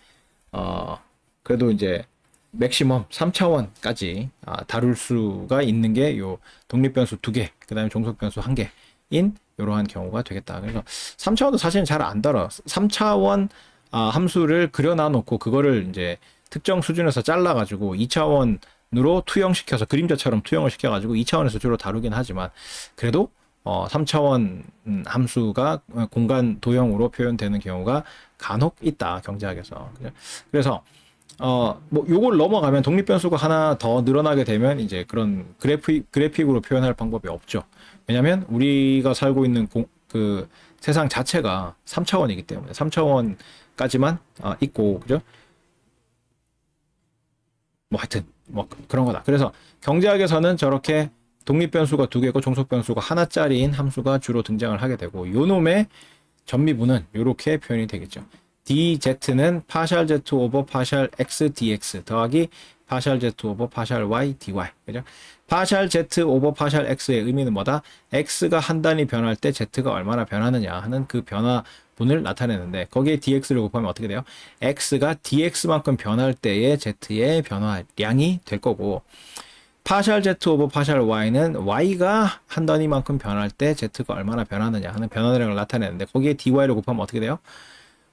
그래도 이제 맥시멈 3차원까지 다룰 수가 있는 게 요 독립변수 2개, 그 다음에 종속변수 1개인 이러한 경우가 되겠다. 그래서 3차원도 사실은 잘 안 다뤄. 3차원 함수를 그려놔 놓고 그거를 이제 특정 수준에서 잘라가지고 2차원으로 투영시켜서 그림자처럼 투영을 시켜가지고 2차원에서 주로 다루긴 하지만 그래도 3차원 함수가 공간 도형으로 표현되는 경우가 간혹 있다, 경제학에서. 그래서 뭐 요걸 넘어가면 독립변수가 하나 더 늘어나게 되면 이제 그런 그래픽으로 표현할 방법이 없죠. 왜냐면 우리가 살고 있는 그 세상 자체가 3차원이기 때문에 3차원까지만 있고, 그죠? 뭐 하여튼 뭐 그런 거다. 그래서 경제학에서는 저렇게 독립변수가 2개고 종속변수가 하나짜리인 함수가 주로 등장을 하게 되고, 요 놈의 전미분은 이렇게 표현이 되겠죠. dz는 파샬 z 오버 파샬 x dx 더하기 파샬 z 오버 파샬 y dy. 그죠? 파샬 z 오버 파샬 x의 의미는 뭐다? x가 한 단위 변할 때 z가 얼마나 변하느냐 하는 그 변화분을 나타내는데, 거기에 dx를 곱하면 어떻게 돼요? x가 dx만큼 변할 때의 z의 변화량이 될 거고, 파샬 z 오버 파샬 y는 y가 한 단위만큼 변할 때 z가 얼마나 변하느냐 하는 변화량을 나타내는데, 거기에 dy를 곱하면 어떻게 돼요?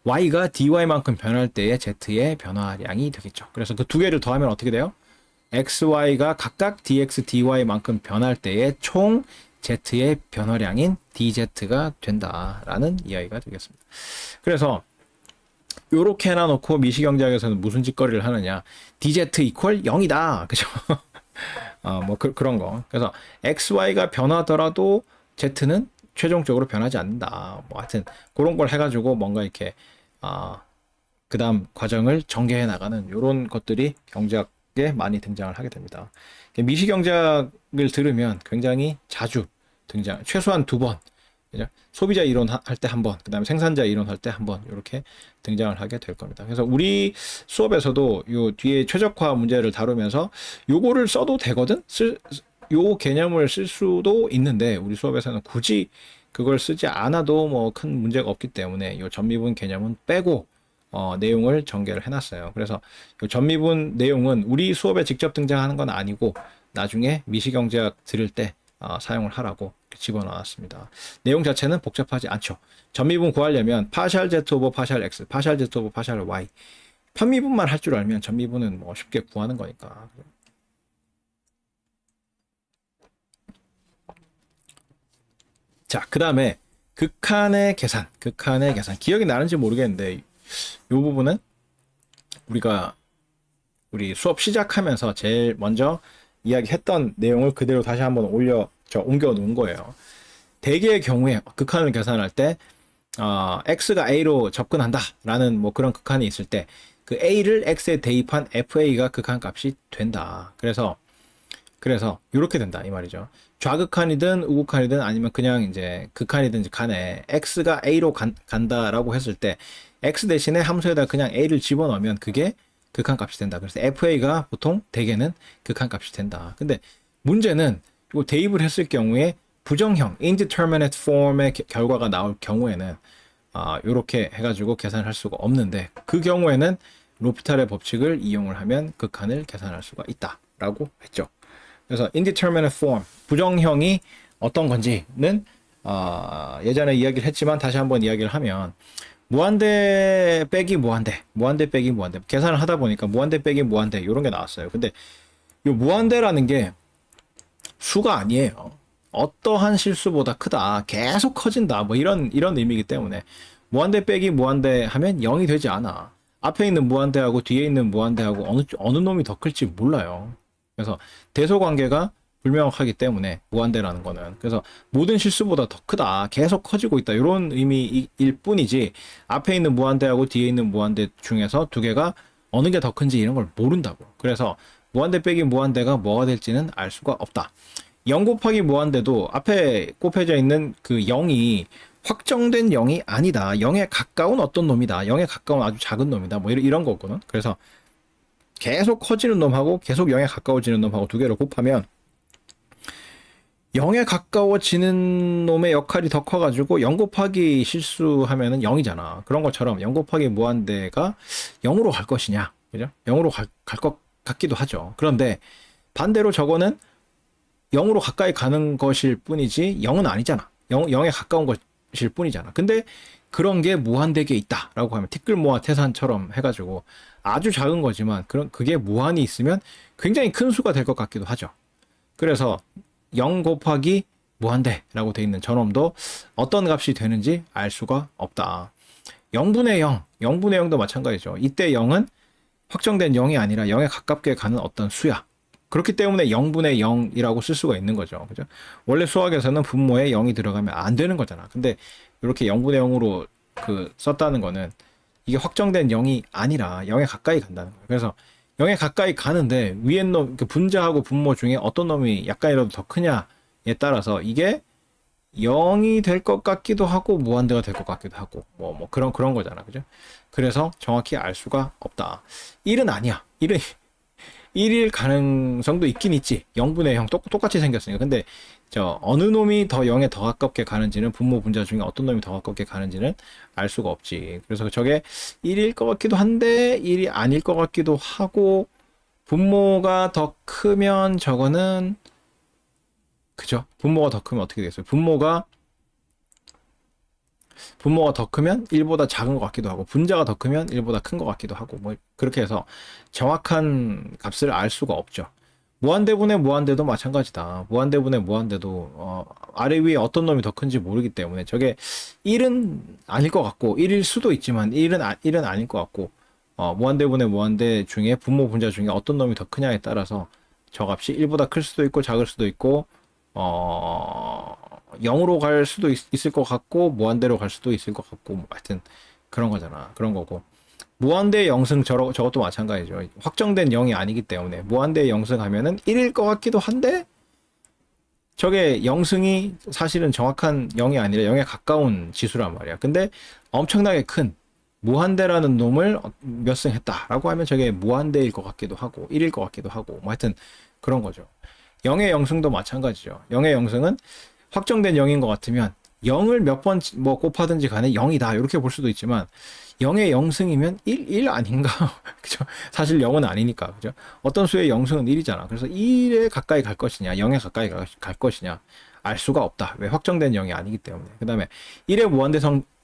y가 dy만큼 변할 때의 z의 변화량이 되겠죠. 그래서 그 두 개를 더하면 어떻게 돼요? xy가 각각 dx, dy만큼 변할 때의 총 z의 변화량인 dz가 된다라는 이야기가 되겠습니다. 그래서 요렇게 해놔놓고 미시경제학에서는 무슨 짓거리를 하느냐? dz 이퀄 0이다. 그죠? 뭐 그런 거. 그래서 xy가 변하더라도 z는 최종적으로 변하지 않는다. 뭐 하여튼 그런 걸 해가지고 뭔가 이렇게 그 다음 과정을 전개해 나가는 이런 것들이 경제학에 많이 등장을 하게 됩니다. 미시경제학을 들으면 굉장히 자주 등장, 최소한 2번, 그죠? 소비자 이론 할 때 한 번, 그 다음에 생산자 이론 할 때 한 번, 이렇게 등장을 하게 될 겁니다. 그래서 우리 수업에서도 요 뒤에 최적화 문제를 다루면서 요거를 써도 되거든? 요 개념을 쓸 수도 있는데, 우리 수업에서는 굳이 그걸 쓰지 않아도 뭐 큰 문제가 없기 때문에 요 전미분 개념은 빼고 내용을 전개를 해놨어요. 그래서 요 전미분 내용은 우리 수업에 직접 등장하는 건 아니고 나중에 미시경제학 들을 때 사용을 하라고 집어넣었습니다. 내용 자체는 복잡하지 않죠. 전미분 구하려면 파샬 z 오버 파샬 x, 파샬 z 오버 파샬 y, 편미분만 할 줄 알면 전미분은 뭐 쉽게 구하는 거니까. 자, 그 다음에 극한의 계산. 기억이 나는지 모르겠는데 이 부분은 우리 수업 시작하면서 제일 먼저 이야기했던 내용을 그대로 다시 한번 옮겨 놓은 거예요. 대개의 경우에 극한을 계산할 때 x가 a로 접근한다 라는 뭐 그런 극한이 있을 때 그 a를 x에 대입한 fa가 극한값이 된다. 그래서 이렇게 된다 이 말이죠. 좌극한이든 우극한이든 아니면 그냥 이제 극한이든지 간에 x가 a로 간다라고 했을 때 x 대신에 함수에다 그냥 a를 집어넣으면 그게 극한값이 된다. 그래서 fa가 보통 대개는 극한값이 된다. 근데 문제는 이거 대입을 했을 경우에 부정형 indeterminate form의 결과가 나올 경우에는 이렇게 해가지고 계산할 수가 없는데, 그 경우에는 로피탈의 법칙을 이용을 하면 극한을 계산할 수가 있다라고 했죠. 그래서 indeterminate form, 부정형이 어떤 건지는 예전에 이야기를 했지만 다시 한번 이야기를 하면 무한대 빼기 무한대 계산을 하다 보니까 무한대 빼기 무한대 이런 게 나왔어요. 근데 이 무한대라는 게 수가 아니에요. 어떠한 실수보다 크다, 계속 커진다, 뭐 이런 의미이기 때문에 무한대 빼기 무한대 하면 0이 되지 않아. 앞에 있는 무한대하고 뒤에 있는 무한대하고 어느 놈이 더 클지 몰라요. 그래서 대소 관계가 불명확하기 때문에 무한대라는 거는, 그래서 모든 실수보다 더 크다, 계속 커지고 있다, 이런 의미일 뿐이지 앞에 있는 무한대하고 뒤에 있는 무한대 중에서 두 개가 어느 게 더 큰지 이런 걸 모른다고. 그래서 무한대 빼기 무한대가 뭐가 될지는 알 수가 없다. 0 곱하기 무한대도 앞에 꼽혀져 있는 그 0이 확정된 0이 아니다. 0에 가까운 어떤 놈이다. 0에 가까운 아주 작은 놈이다. 뭐 이런 거거든. 그래서 계속 커지는 놈하고 계속 0에 가까워지는 놈하고 두 개를 곱하면 0에 가까워지는 놈의 역할이 더 커가지고 0 곱하기 실수하면은 0이잖아. 그런 것처럼 0 곱하기 무한대가 0으로 갈 것이냐. 그죠? 0으로 갈 것 같기도 하죠. 그런데 반대로 저거는 0으로 가까이 가는 것일 뿐이지 0은 아니잖아. 0에 가까운 것일 뿐이잖아. 근데 그런 게 무한대게 있다라고 하면 티끌모아 태산처럼 해가지고 아주 작은 거지만 그게 무한이 있으면 굉장히 큰 수가 될 것 같기도 하죠. 그래서 0 곱하기 무한대라고 돼 있는 저놈도 어떤 값이 되는지 알 수가 없다. 0분의 0, 0분의 0도 마찬가지죠. 이때 0은 확정된 0이 아니라 0에 가깝게 가는 어떤 수야. 그렇기 때문에 0분의 0이라고 쓸 수가 있는 거죠. 그죠? 원래 수학에서는 분모에 0이 들어가면 안 되는 거잖아. 근데 이렇게 0분의 0으로 썼다는 거는 이게 확정된 0이 아니라 0에 가까이 간다는 거예요. 그래서 0에 가까이 가는데 위에 놈, 분자하고 분모 중에 어떤 놈이 약간이라도 더 크냐에 따라서 이게 0이 될 것 같기도 하고 무한대가 될 것 같기도 하고 뭐 그런 거잖아. 그죠? 그래서 정확히 알 수가 없다. 1은 아니야. 1일 가능성도 있긴 있지. 0분의 0 똑같이 생겼으니까. 근데 어느 놈이 더 0에 더 가깝게 가는지는 분모 분자 중에 어떤 놈이 더 가깝게 가는지는 알 수가 없지. 그래서 저게 1일 것 같기도 한데 1이 아닐 것 같기도 하고 분모가 더 크면 저거는 그죠? 분모가 더 크면 어떻게 되겠어요? 분모가 더 크면 1보다 작은 것 같기도 하고 분자가 더 크면 1보다 큰 것 같기도 하고 뭐 그렇게 해서 정확한 값을 알 수가 없죠. 무한대분의 무한대도 마찬가지다. 무한대분의 무한대도 아래 위에 어떤 놈이 더 큰지 모르기 때문에 저게 1은 아닐 것 같고 1일 수도 있지만 1은 아닐 것 같고 무한대분의 무한대 중에 분모 분자 중에 어떤 놈이 더 크냐에 따라서 저 값이 1보다 클 수도 있고 작을 수도 있고 0으로 갈 수도 있을 것 같고 무한대로 갈 수도 있을 것 같고 뭐 하여튼 그런 거잖아. 그런 거고 무한대 영승 저것도 마찬가지죠. 확정된 0이 아니기 때문에 무한대 영승하면은 1일 것 같기도 한데 저게 영승이 사실은 정확한 0이 아니라 0에 가까운 지수란 말이야. 근데 엄청나게 큰 무한대라는 놈을 몇 승 했다라고 하면 저게 무한대일 것 같기도 하고 1일 것 같기도 하고 뭐 하여튼 그런 거죠. 0의 영승도 마찬가지죠. 0의 영승은 확정된 0인 것 같으면 0을 몇 번 뭐 곱하든지 간에 0이다 이렇게 볼 수도 있지만 0의 영승이면 1 아닌가? 그죠? 사실 0은 아니니까. 그죠? 어떤 수의 영승은 1이잖아. 그래서 1에 가까이 갈 것이냐, 0에 가까이 갈 것이냐 알 수가 없다. 왜? 확정된 0이 아니기 때문에. 그다음에 1의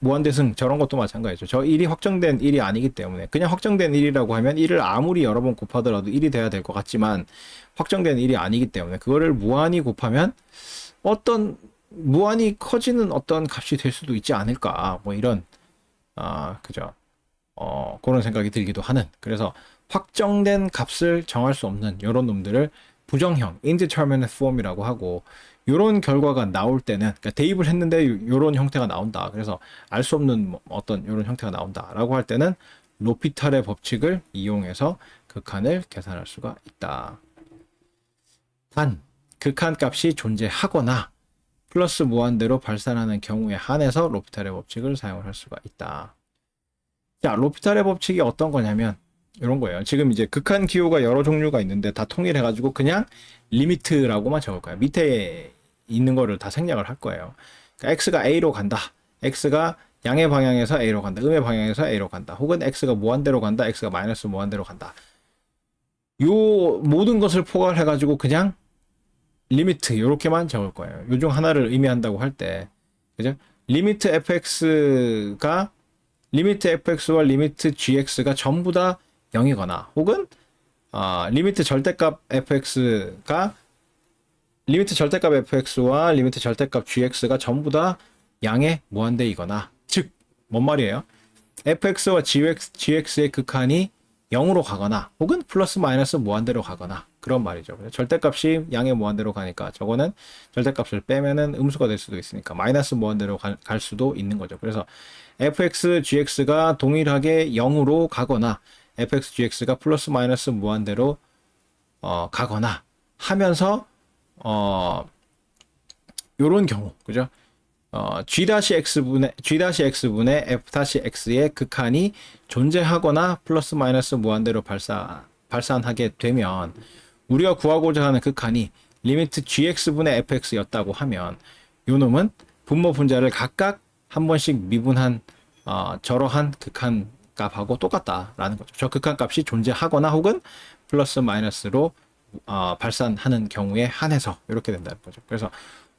무한대승 저런 것도 마찬가지죠. 저 1이 확정된 1이 아니기 때문에 그냥 확정된 1이라고 하면 1을 아무리 여러 번 곱하더라도 1이 돼야 될 것 같지만 확정된 1이 아니기 때문에 그거를 무한히 곱하면 어떤 무한히 커지는 어떤 값이 될 수도 있지 않을까. 뭐 이런 그죠. 그런 생각이 들기도 하는. 그래서 확정된 값을 정할 수 없는 이런 놈들을 부정형, indeterminate form이라고 하고, 요런 결과가 나올 때는, 그러니까 대입을 했는데 요런 형태가 나온다. 그래서 알 수 없는 어떤 요런 형태가 나온다. 라고 할 때는 로피탈의 법칙을 이용해서 극한을 계산할 수가 있다. 단, 극한 값이 존재하거나 플러스 무한대로 발산하는 경우에 한해서 로피탈의 법칙을 사용을 할 수가 있다. 자, 로피탈의 법칙이 어떤 거냐면 이런 거예요. 지금 이제 극한 기호가 여러 종류가 있는데 다 통일해가지고 그냥 리미트라고만 적을 거예요. 밑에 있는 거를 다 생략을 할 거예요. 그러니까 x가 a로 간다. x가 양의 방향에서 a로 간다. 음의 방향에서 a로 간다. 혹은 x가 무한대로 간다. x가 마이너스 무한대로 간다. 요 모든 것을 포괄해가지고 그냥 리미트 요렇게만 적을 거예요. 요 중 하나를 의미한다고 할 때, 그죠? 리미트 fx와 리미트 gx가 전부 다 0이거나 혹은 리미트 절대값 fx와 리미트 절대값 gx가 전부 다 양의 무한대이거나, 즉 뭔 말이에요? fx와 gx의 극한이 0으로 가거나 혹은 플러스 마이너스 무한대로 가거나 그런 말이죠. 절대값이 양의 무한대로 가니까 저거는 절대값을 빼면은 음수가 될 수도 있으니까 마이너스 무한대로 갈 수도 있는 거죠. 그래서 fx, gx가 동일하게 0으로 가거나 fx, gx가 플러스 마이너스 무한대로 가거나 하면서 요런 경우, 그죠? G-X분의 F-X의 극한이 존재하거나 플러스 마이너스 무한대로 발산하게 되면 우리가 구하고자 하는 극한이 리미트 GX분의 FX였다고 하면 요 놈은 분모 분자를 각각 한 번씩 미분한 저러한 극한 값하고 똑같다라는 거죠. 저 극한 값이 존재하거나 혹은 플러스 마이너스로 발산하는 경우에 한해서 이렇게 된다는 거죠. 그래서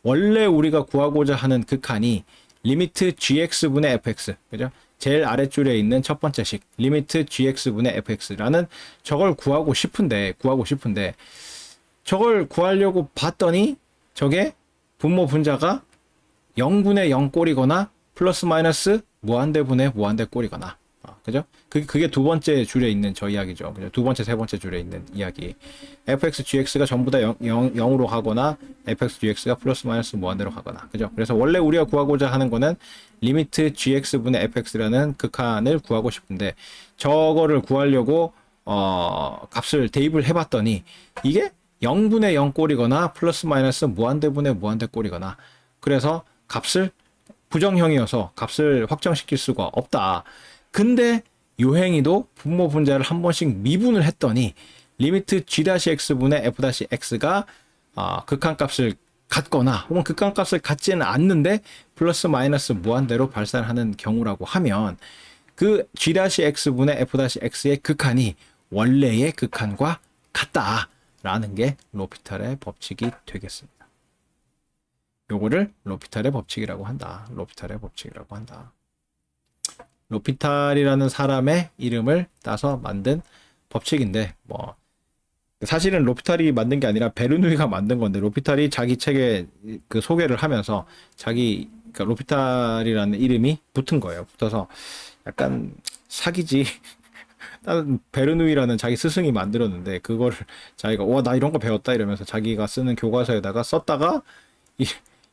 원래 우리가 구하고자 하는 극한이 리미트 gx분의 fx, 그죠? 제일 아랫줄에 있는 첫 번째 식 리미트 gx분의 fx라는 저걸 구하고 싶은데 저걸 구하려고 봤더니 저게 분모 분자가 0분의 0 꼴이거나 플러스 마이너스 무한대분의 무한대 꼴이거나, 그죠? 그게 두 번째 줄에 있는 저 이야기죠. 그죠? 두 번째, 세 번째 줄에 있는 이야기. fx, gx가 전부 다 0으로 가거나 fx, gx가 플러스 마이너스 무한대로 가거나, 그죠? 그래서 원래 우리가 구하고자 하는 거는 리미트 gx분의 fx라는 극한을 구하고 싶은데 저거를 구하려고 값을 대입을 해봤더니 이게 0분의 0 꼴이거나 플러스 마이너스 무한대분의 무한대 꼴이거나, 그래서 값을 부정형이어서 값을 확정시킬 수가 없다. 근데 요 행위도 분모 분자를 한 번씩 미분을 했더니 리미트 g-x분의 f-x가 극한값을 갖거나 혹은 극한값을 갖지는 않는데 플러스 마이너스 무한대로 발산하는 경우라고 하면 그 g-x분의 f-x의 극한이 원래의 극한과 같다라는 게 로피탈의 법칙이 되겠습니다. 요거를 로피탈의 법칙이라고 한다. 로피탈의 법칙이라고 한다. 로피탈이라는 사람의 이름을 따서 만든 법칙인데, 뭐 사실은 로피탈이 만든 게 아니라 베르누이가 만든 건데, 로피탈이 자기 책에 그 소개를 하면서 그러니까 로피탈이라는 이름이 붙은 거예요. 붙어서 약간 사기지. 나는 베르누이라는 자기 스승이 만들었는데 그거를 자기가 나 이런 거 배웠다 이러면서 자기가 쓰는 교과서에다가 썼다가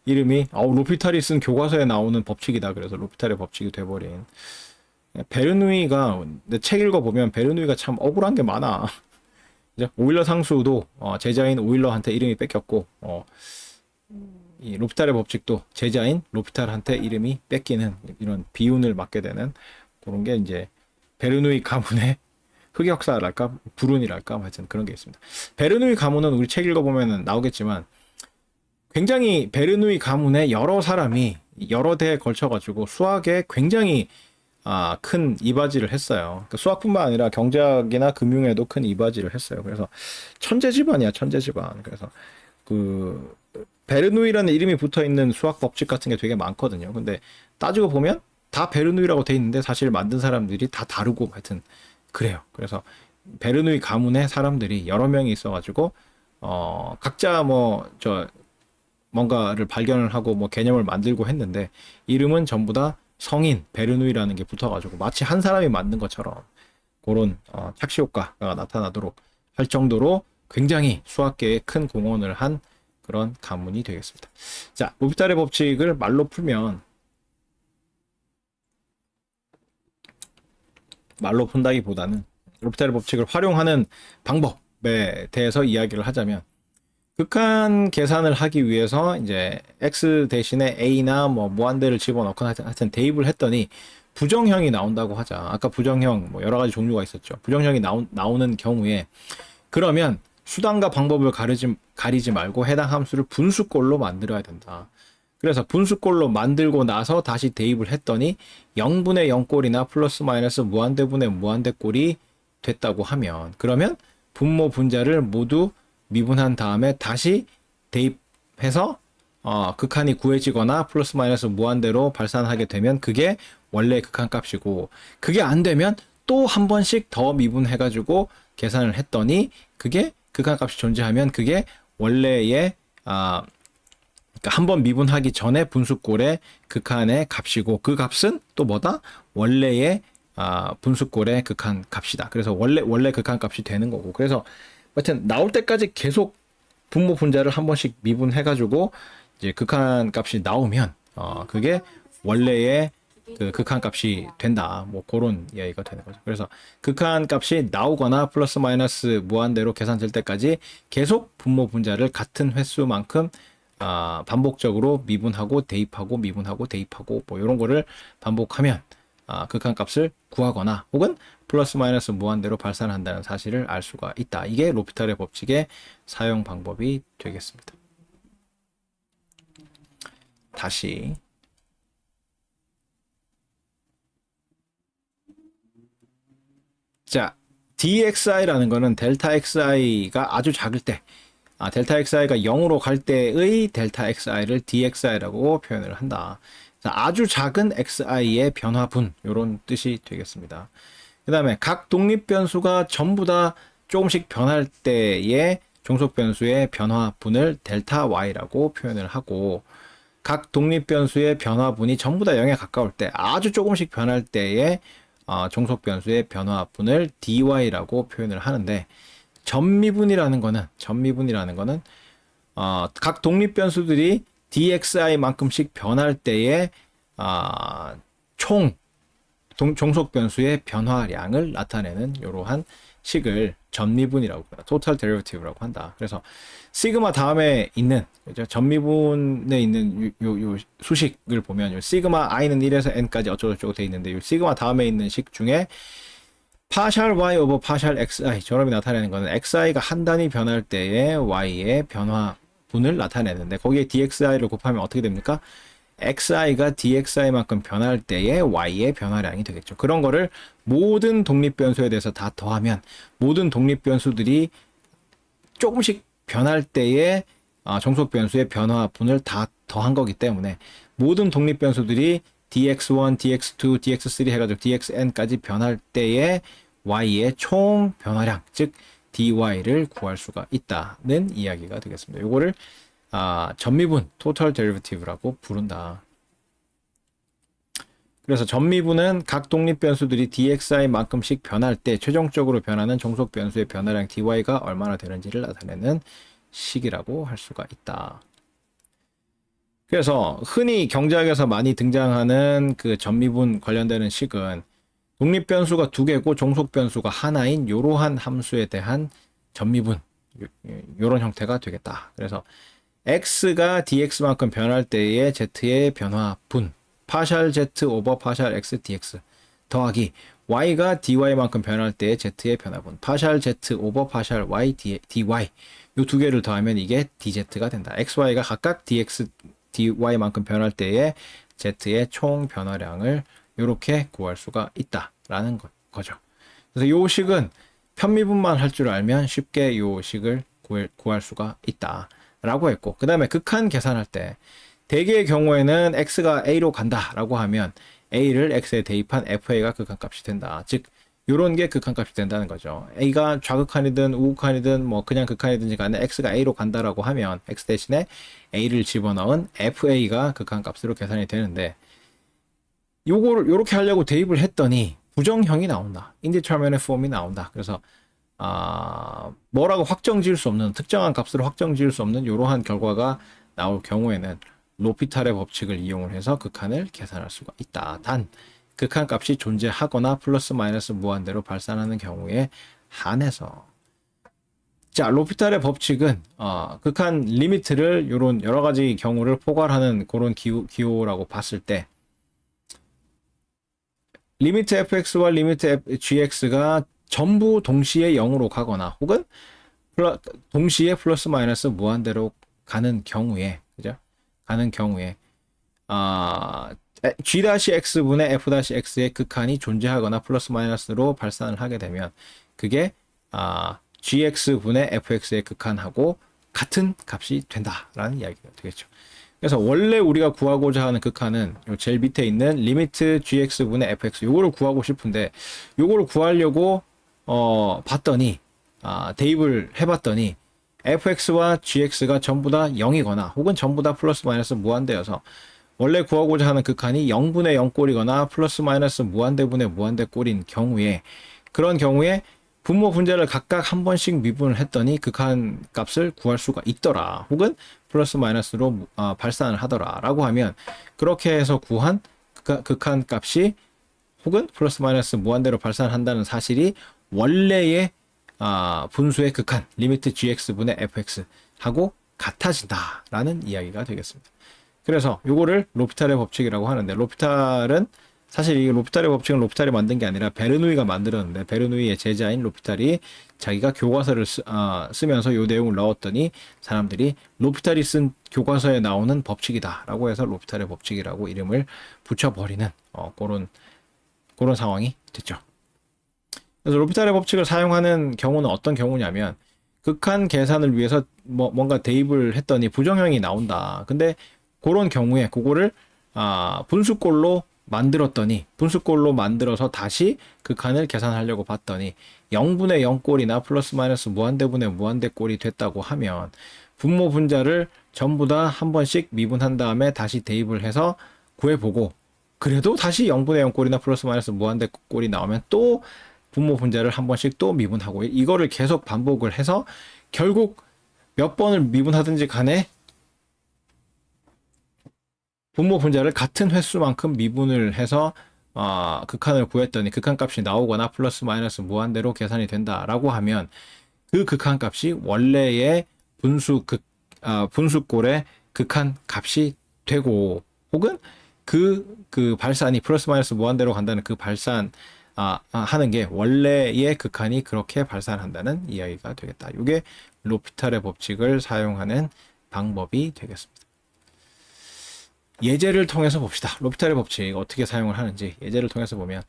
이름이 로피탈이 쓴 교과서에 나오는 법칙이다. 그래서 로피탈의 법칙이 돼버린 베르누이가, 내 책 읽어보면 베르누이가 참 억울한 게 많아. 오일러 상수도 제자인 오일러한테 이름이 뺏겼고, 이 로피탈의 법칙도 제자인 로피탈한테 이름이 뺏기는 이런 비운을 맞게 되는 그런 게 이제 베르누이 가문의 흑역사랄까 불운이랄까 하여튼 그런 게 있습니다. 베르누이 가문은 우리 책 읽어보면 나오겠지만 굉장히 베르누이 가문의 여러 사람이 여러 대에 걸쳐가지고 수학에 굉장히 큰 이바지를 했어요. 그러니까 수학뿐만 아니라 경제학이나 금융에도 큰 이바지를 했어요. 그래서 천재 집안이야, 천재 집안. 그래서 그 베르누이라는 이름이 붙어 있는 수학 법칙 같은 게 되게 많거든요. 근데 따지고 보면 다 베르누이라고 돼 있는데 사실 만든 사람들이 다 다르고 하여튼 그래요. 그래서 베르누이 가문의 사람들이 여러 명이 있어가지고 각자 뭔가를 발견을 하고 뭐 개념을 만들고 했는데 이름은 전부 다 성인 베르누이라는 게 붙어가지고 마치 한 사람이 만든 것처럼 그런 착시 효과가 나타나도록 할 정도로 굉장히 수학계에 큰 공헌을 한 그런 가문이 되겠습니다. 자, 로피탈의 법칙을 말로 풀면, 말로 푼다기보다는 로피탈의 법칙을 활용하는 방법에 대해서 이야기를 하자면, 극한 계산을 하기 위해서 이제 x 대신에 a나 뭐 무한대를 집어넣거나 하여튼 대입을 했더니 부정형이 나온다고 하자. 아까 부정형 뭐 여러 가지 종류가 있었죠. 부정형이 나오는 경우에 그러면 수단과 방법을 가리지 말고 해당 함수를 분수꼴로 만들어야 된다. 그래서 분수꼴로 만들고 나서 다시 대입을 했더니 0분의 0꼴이나 플러스 마이너스 무한대분의 무한대꼴이 됐다고 하면, 그러면 분모 분자를 모두 미분한 다음에 다시 대입해서 극한이 구해지거나 플러스 마이너스 무한대로 발산하게 되면 그게 원래 극한 값이고, 그게 안 되면 또 한 번씩 더 미분해가지고 계산을 했더니 그게 극한 값이 존재하면 그게 원래의 그러니까 한 번 미분하기 전에 분수꼴의 극한의 값이고, 그 값은 또 뭐다? 원래의 분수꼴의 극한 값이다. 그래서 원래 극한 값이 되는 거고, 그래서 하여튼 나올 때까지 계속 분모 분자를 한 번씩 미분해가지고 이제 극한 값이 나오면 그게 원래의 그 극한값이 된다. 뭐 그런 이야기가 되는 거죠. 그래서 극한값이 나오거나 플러스 마이너스 무한대로 계산될 때까지 계속 분모 분자를 같은 횟수만큼 반복적으로 미분하고 대입하고 미분하고 대입하고 뭐 이런 거를 반복하면 극한값을 구하거나 혹은 플러스 마이너스 무한대로 발산한다는 사실을 알 수가 있다. 이게 로피탈의 법칙의 사용 방법이 되겠습니다. 다시 자, dxi라는 거는 델타 xi가 아주 작을 때 델타 xi가 0으로 갈 때의 델타 xi를 dxi라고 표현을 한다. 아주 작은 xi의 변화분 이런 뜻이 되겠습니다. 그 다음에 각 독립변수가 전부 다 조금씩 변할 때의 종속변수의 변화분을 델타 y라고 표현을 하고 각 독립변수의 변화분이 전부 다 0에 가까울 때 아주 조금씩 변할 때의 종속변수의 변화분을 dy라고 표현을 하는데 전미분이라는 거는 각 독립변수들이 dxi만큼씩 변할 때의 총 종속변수의 변화량을 나타내는 이러한 식을 전미분이라고 합니다. total derivative라고 한다. 그래서 시그마 다음에 있는 그죠? 전미분에 있는 요 수식을 보면 요 시그마 i는 1에서 n까지 어쩌고저쩌고 돼 있는데 요 시그마 다음에 있는 식 중에 파샬 y 오버 파샬 xi 저놈이 나타내는 거는 xi가 한 단위 변할 때의 y의 변화분을 나타내는데 거기에 dxi를 곱하면 어떻게 됩니까? xi가 dxi만큼 변할 때의 y의 변화량이 되겠죠. 그런 거를 모든 독립변수에 대해서 다 더하면 모든 독립변수들이 조금씩 변할 때의 종속변수의 변화분을 다 더한 거기 때문에 모든 독립변수들이 dx1, dx2, dx3 해가지고 dxn까지 변할 때의 y의 총 변화량, 즉 dy를 구할 수가 있다는 이야기가 되겠습니다. 요거를 전미분, total derivative라고 부른다. 그래서 전미분은 각 독립변수들이 dxi만큼씩 변할 때 최종적으로 변하는 종속변수의 변화량 dy가 얼마나 되는지를 나타내는 식이라고 할 수가 있다. 그래서 흔히 경제학에서 많이 등장하는 그 전미분 관련되는 식은 독립변수가 두 개고 종속변수가 하나인 이러한 함수에 대한 전미분 이런 형태가 되겠다. 그래서 x가 dx만큼 변할 때의 z의 변화분 파샬 z 오버 파샬 x dx 더하기 y가 dy만큼 변할 때의 z의 변화분 파샬 z 오버 파샬 y dy 이 두 개를 더하면 이게 dz가 된다. xy가 각각 dx dy만큼 변할 때의 z의 총 변화량을 이렇게 구할 수가 있다라는 거죠. 그래서 이 식은 편미분만 할 줄 알면 쉽게 이 식을 구할 수가 있다라고 했고 그 다음에 극한 계산할 때 대개의 경우에는 x가 a로 간다라고 하면 a를 x에 대입한 fa가 극한값이 된다. 즉 요런 게 극한값이 된다는 거죠. a가 좌극한이든 우극한이든 뭐 그냥 극한이든지 간에 x가 a로 간다라고 하면 x 대신에 a를 집어넣은 fa가 극한값으로 계산이 되는데 요거를 요렇게 하려고 대입을 했더니 부정형이 나온다. indeterminate form이 나온다. 그래서 뭐라고 확정 지을 수 없는 특정한 값으로 확정 지을 수 없는 이러한 결과가 나올 경우에는 로피탈의 법칙을 이용을 해서 극한을 계산할 수가 있다. 단 극한값이 존재하거나 플러스 마이너스 무한대로 발산하는 경우에 한해서 자 로피탈의 법칙은 극한 리미트를 이런 여러 가지 경우를 포괄하는 그런 기호라고 봤을 때 리미트 fx와 리미트 gx가 전부 동시에 0으로 가거나 혹은 동시에 플러스 마이너스 무한대로 가는 경우에 그죠? 가는 경우에 g-x분의 f-x의 극한이 존재하거나 플러스 마이너스로 발산을 하게 되면 그게 gx분의 fx의 극한하고 같은 값이 된다라는 이야기가 되겠죠. 그래서 원래 우리가 구하고자 하는 극한은 제일 밑에 있는 리미트 gx분의 fx 요거를 구하고 싶은데 요거를 구하려고 봤더니 대입을 해봤더니 fx와 gx가 전부 다 0이거나 혹은 전부 다 플러스 마이너스 무한대여서 원래 구하고자 하는 극한이 0분의 0꼴이거나 플러스 마이너스 무한대분의 무한대꼴인 경우에 그런 경우에 분모 분자를 각각 한 번씩 미분을 했더니 극한 값을 구할 수가 있더라. 혹은 플러스 마이너스로 발산을 하더라 라고 하면 그렇게 해서 구한 극한 값이 혹은 플러스 마이너스 무한대로 발산한다는 사실이 원래의 분수의 극한 리미트 gx분의 fx하고 같아진다라는 이야기가 되겠습니다. 그래서 요거를 로피탈의 법칙이라고 하는데, 로피탈은 사실 이 로피탈의 법칙은 로피탈이 만든 게 아니라 베르누이가 만들었는데, 베르누이의 제자인 로피탈이 자기가 교과서를 쓰면서 요 내용을 넣었더니 사람들이 로피탈이 쓴 교과서에 나오는 법칙이다 라고 해서 로피탈의 법칙이라고 이름을 붙여버리는 그런 상황이 됐죠. 그래서 로피탈의 법칙을 사용하는 경우는 어떤 경우냐면, 극한 계산을 위해서 뭔가 대입을 했더니 부정형이 나온다. 근데 그런 경우에 그거를 분수꼴로 만들어서 다시 극한을 계산하려고 봤더니 0분의 0꼴이나 플러스 마이너스 무한대분의 무한대꼴이 됐다고 하면 분모 분자를 전부 다 한 번씩 미분한 다음에 다시 대입을 해서 구해보고, 그래도 다시 0분의 0꼴이나 플러스 마이너스 무한대꼴이 나오면 또 분모 분자를 한 번씩 또 미분하고, 이거를 계속 반복을 해서 결국 몇 번을 미분하든지 간에 분모 분자를 같은 횟수만큼 미분을 해서 극한을 구했더니 극한 값이 나오거나 플러스 마이너스 무한대로 계산이 된다라고 하면, 그 극한 값이 원래의 분수꼴의 극한 값이 되고, 혹은 그 발산이 플러스 마이너스 무한대로 간다는 그 발산 하는 게 원래의 극한이 그렇게 발산한다는 이야기가 되겠다. 이게 로피탈의 법칙을 사용하는 방법이 되겠습니다. 예제를 통해서 봅시다. 로피탈의 법칙 어떻게 사용을 하는지 예제를 통해서 보면,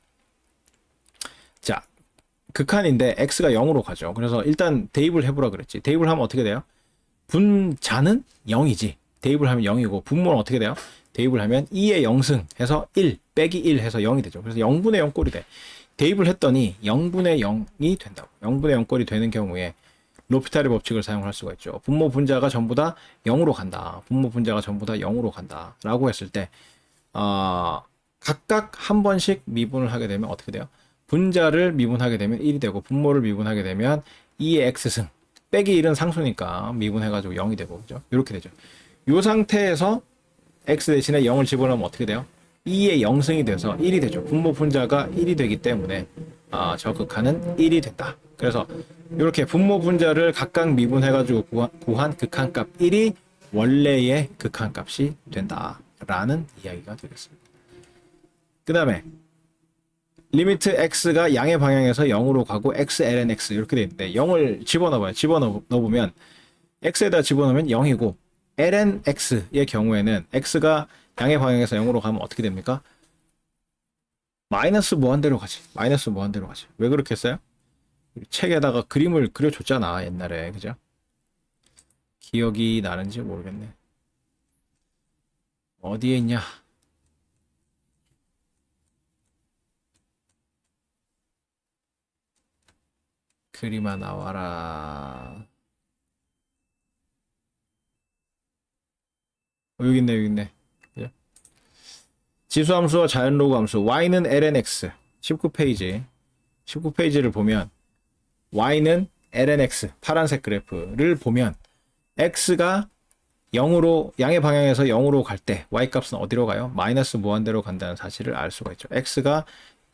자, 극한인데 x가 0으로 가죠. 그래서 일단 대입을 해보라 그랬지. 대입을 하면 어떻게 돼요? 분자는 0이지. 대입을 하면 0이고, 분모는 어떻게 돼요? 대입을 하면 2의 0승 해서 1 빼기 1 해서 0이 되죠. 그래서 0분의 0꼴이 돼. 대입을 했더니 0분의 0이 된다고. 0분의 0꼴이 되는 경우에 로피탈의 법칙을 사용할 수가 있죠. 분모 분자가 전부 다 0으로 간다. 분모 분자가 전부 다 0으로 간다. 라고 했을 때 각각 한 번씩 미분을 하게 되면 어떻게 돼요? 분자를 미분하게 되면 1이 되고, 분모를 미분하게 되면 2의 x승 빼기 1은 상수니까 미분해가지고 0이 되고, 그죠? 이렇게 되죠. 이 상태에서 x 대신에 0을 집어넣으면 어떻게 돼요? 2의 0승이 돼서 1이 되죠. 분모 분자가 1이 되기 때문에 저 극한은 1이 된다. 그래서 이렇게 분모 분자를 각각 미분해가지고 구한 극한값 1이 원래의 극한값이 된다라는 이야기가 되겠습니다. 그 다음에 리미트 x가 양의 방향에서 0으로 가고 x ln x 이렇게 되어 있는데, 0을 집어넣어봐요. 집어넣어보면 x에다 집어넣으면 0이고, ln x의 경우에는 x가 양의 방향에서 0으로 가면 어떻게 됩니까? 마이너스 무한대로 가지. 마이너스 무한대로 가지. 왜 그렇게 했어요? 책에다가 그림을 그려줬잖아, 옛날에. 그죠? 기억이 나는지 모르겠네. 어디에 있냐? 그림아 나와라. 여기 있네, 여기 있네. 그죠? 지수함수와 자연로그 함수. y는 ln x. 19페이지. 19페이지를 보면 y는 ln x, 파란색 그래프를 보면 x가 0으로, 양의 방향에서 0으로 갈 때 y 값은 어디로 가요? 마이너스 무한대로 간다는 사실을 알 수가 있죠. x가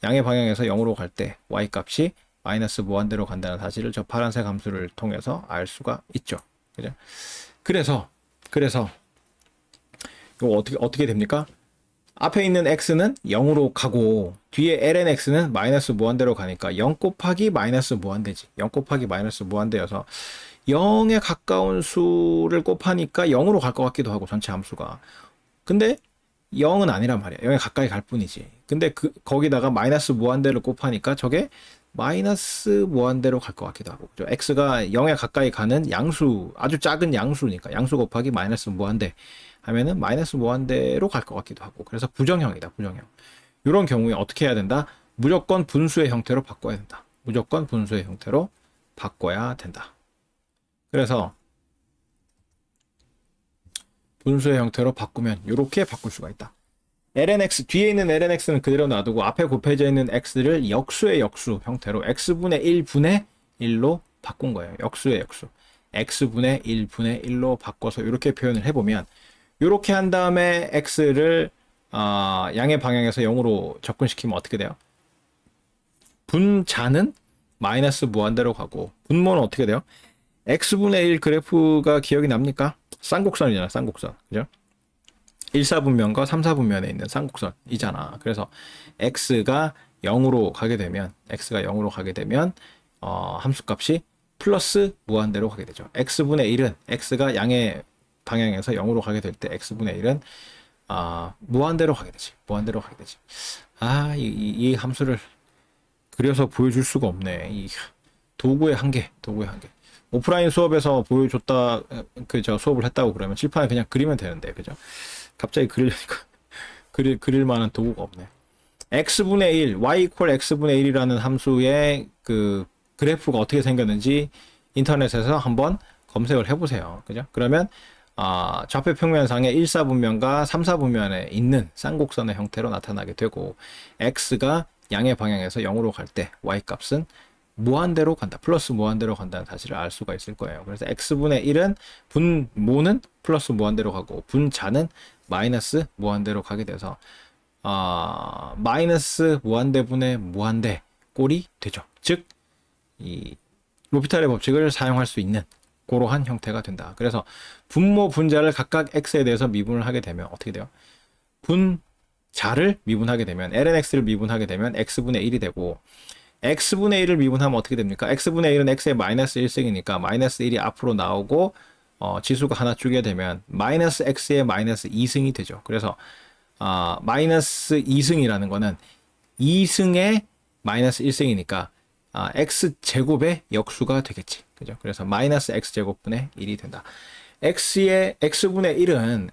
양의 방향에서 0으로 갈 때 y 값이 마이너스 무한대로 간다는 사실을 저 파란색 함수를 통해서 알 수가 있죠. 그죠? 그래서 이거 어떻게 됩니까? 앞에 있는 x는 0으로 가고 뒤에 ln x는 마이너스 무한대로 가니까 0 곱하기 마이너스 무한대지. 0 곱하기 마이너스 무한대여서 0에 가까운 수를 곱하니까 0으로 갈 것 같기도 하고, 전체 함수가. 근데 0은 아니란 말이야. 0에 가까이 갈 뿐이지. 근데 거기다가 마이너스 무한대를 곱하니까 저게 마이너스 무한대로 갈 것 같기도 하고. 그죠? x가 0에 가까이 가는 양수, 아주 작은 양수니까 양수 곱하기 마이너스 무한대 하면은 마이너스 무한대로 갈 것 같기도 하고. 그래서 부정형이다, 부정형. 이런 경우에 어떻게 해야 된다? 무조건 분수의 형태로 바꿔야 된다. 무조건 분수의 형태로 바꿔야 된다. 그래서 분수의 형태로 바꾸면 이렇게 바꿀 수가 있다. lnx, 뒤에 있는 lnx는 그대로 놔두고 앞에 곱해져 있는 x를 역수의 역수 형태로 x분의 1분의 1로 바꾼 거예요. 역수의 역수. x분의 1분의 1로 바꿔서 이렇게 표현을 해보면, 이렇게 한 다음에 x를 양의 방향에서 0으로 접근시키면 어떻게 돼요? 분자는 마이너스 무한대로 가고 분모는 어떻게 돼요? x분의 1 그래프가 기억이 납니까? 쌍곡선이잖아, 쌍곡선. 그죠? 1사분면과 3사분면에 있는 쌍곡선이잖아. 그래서 x가 0으로 가게 되면 함수값이 플러스 무한대로 가게 되죠. x분의 1은 x가 양의 방향에서 0으로 가게 될 때 x분의 1은 무한대로 가게 되지. 무한대로 가게 되지. 이 함수를 그려서 보여줄 수가 없네. 이 도구의 한계. 오프라인 수업에서 보여줬다, 수업을 했다고 그러면 칠판에 그냥 그리면 되는데, 그죠? 갑자기 그리려니까 그릴 만한 도구가 없네. x분의 1, y equal x분의 1이라는 함수의 그래프가 어떻게 생겼는지 인터넷에서 한번 검색을 해보세요. 그죠? 그러면 좌표 평면상의 1사분면과 3사분면에 있는 쌍곡선의 형태로 나타나게 되고, x가 양의 방향에서 0으로 갈 때 y 값은 무한대로 간다. 플러스 무한대로 간다는 사실을 알 수가 있을 거예요. 그래서 x분의 1은 분모는 플러스 무한대로 가고 분자는 마이너스 무한대로 가게 돼서 마이너스 무한대분의 무한대 꼴이 되죠. 즉, 이 로피탈의 법칙을 사용할 수 있는 그러한 형태가 된다. 그래서 분모, 분자를 각각 x에 대해서 미분을 하게 되면 어떻게 돼요? 분자를 미분하게 되면 lnx를 미분하게 되면 x분의 1이 되고, x분의 1을 미분하면 어떻게 됩니까? x분의 1은 x의 마이너스 1승이니까 마이너스 1이 앞으로 나오고 지수가 하나 줄게 되면 마이너스 x의 마이너스 2승이 되죠. 그래서 마이너스 2승이라는 거는 2승의 마이너스 1승이니까 x제곱의 역수가 되겠지. 그죠? 그래서 마이너스 x제곱분의 1이 된다. x분의 1은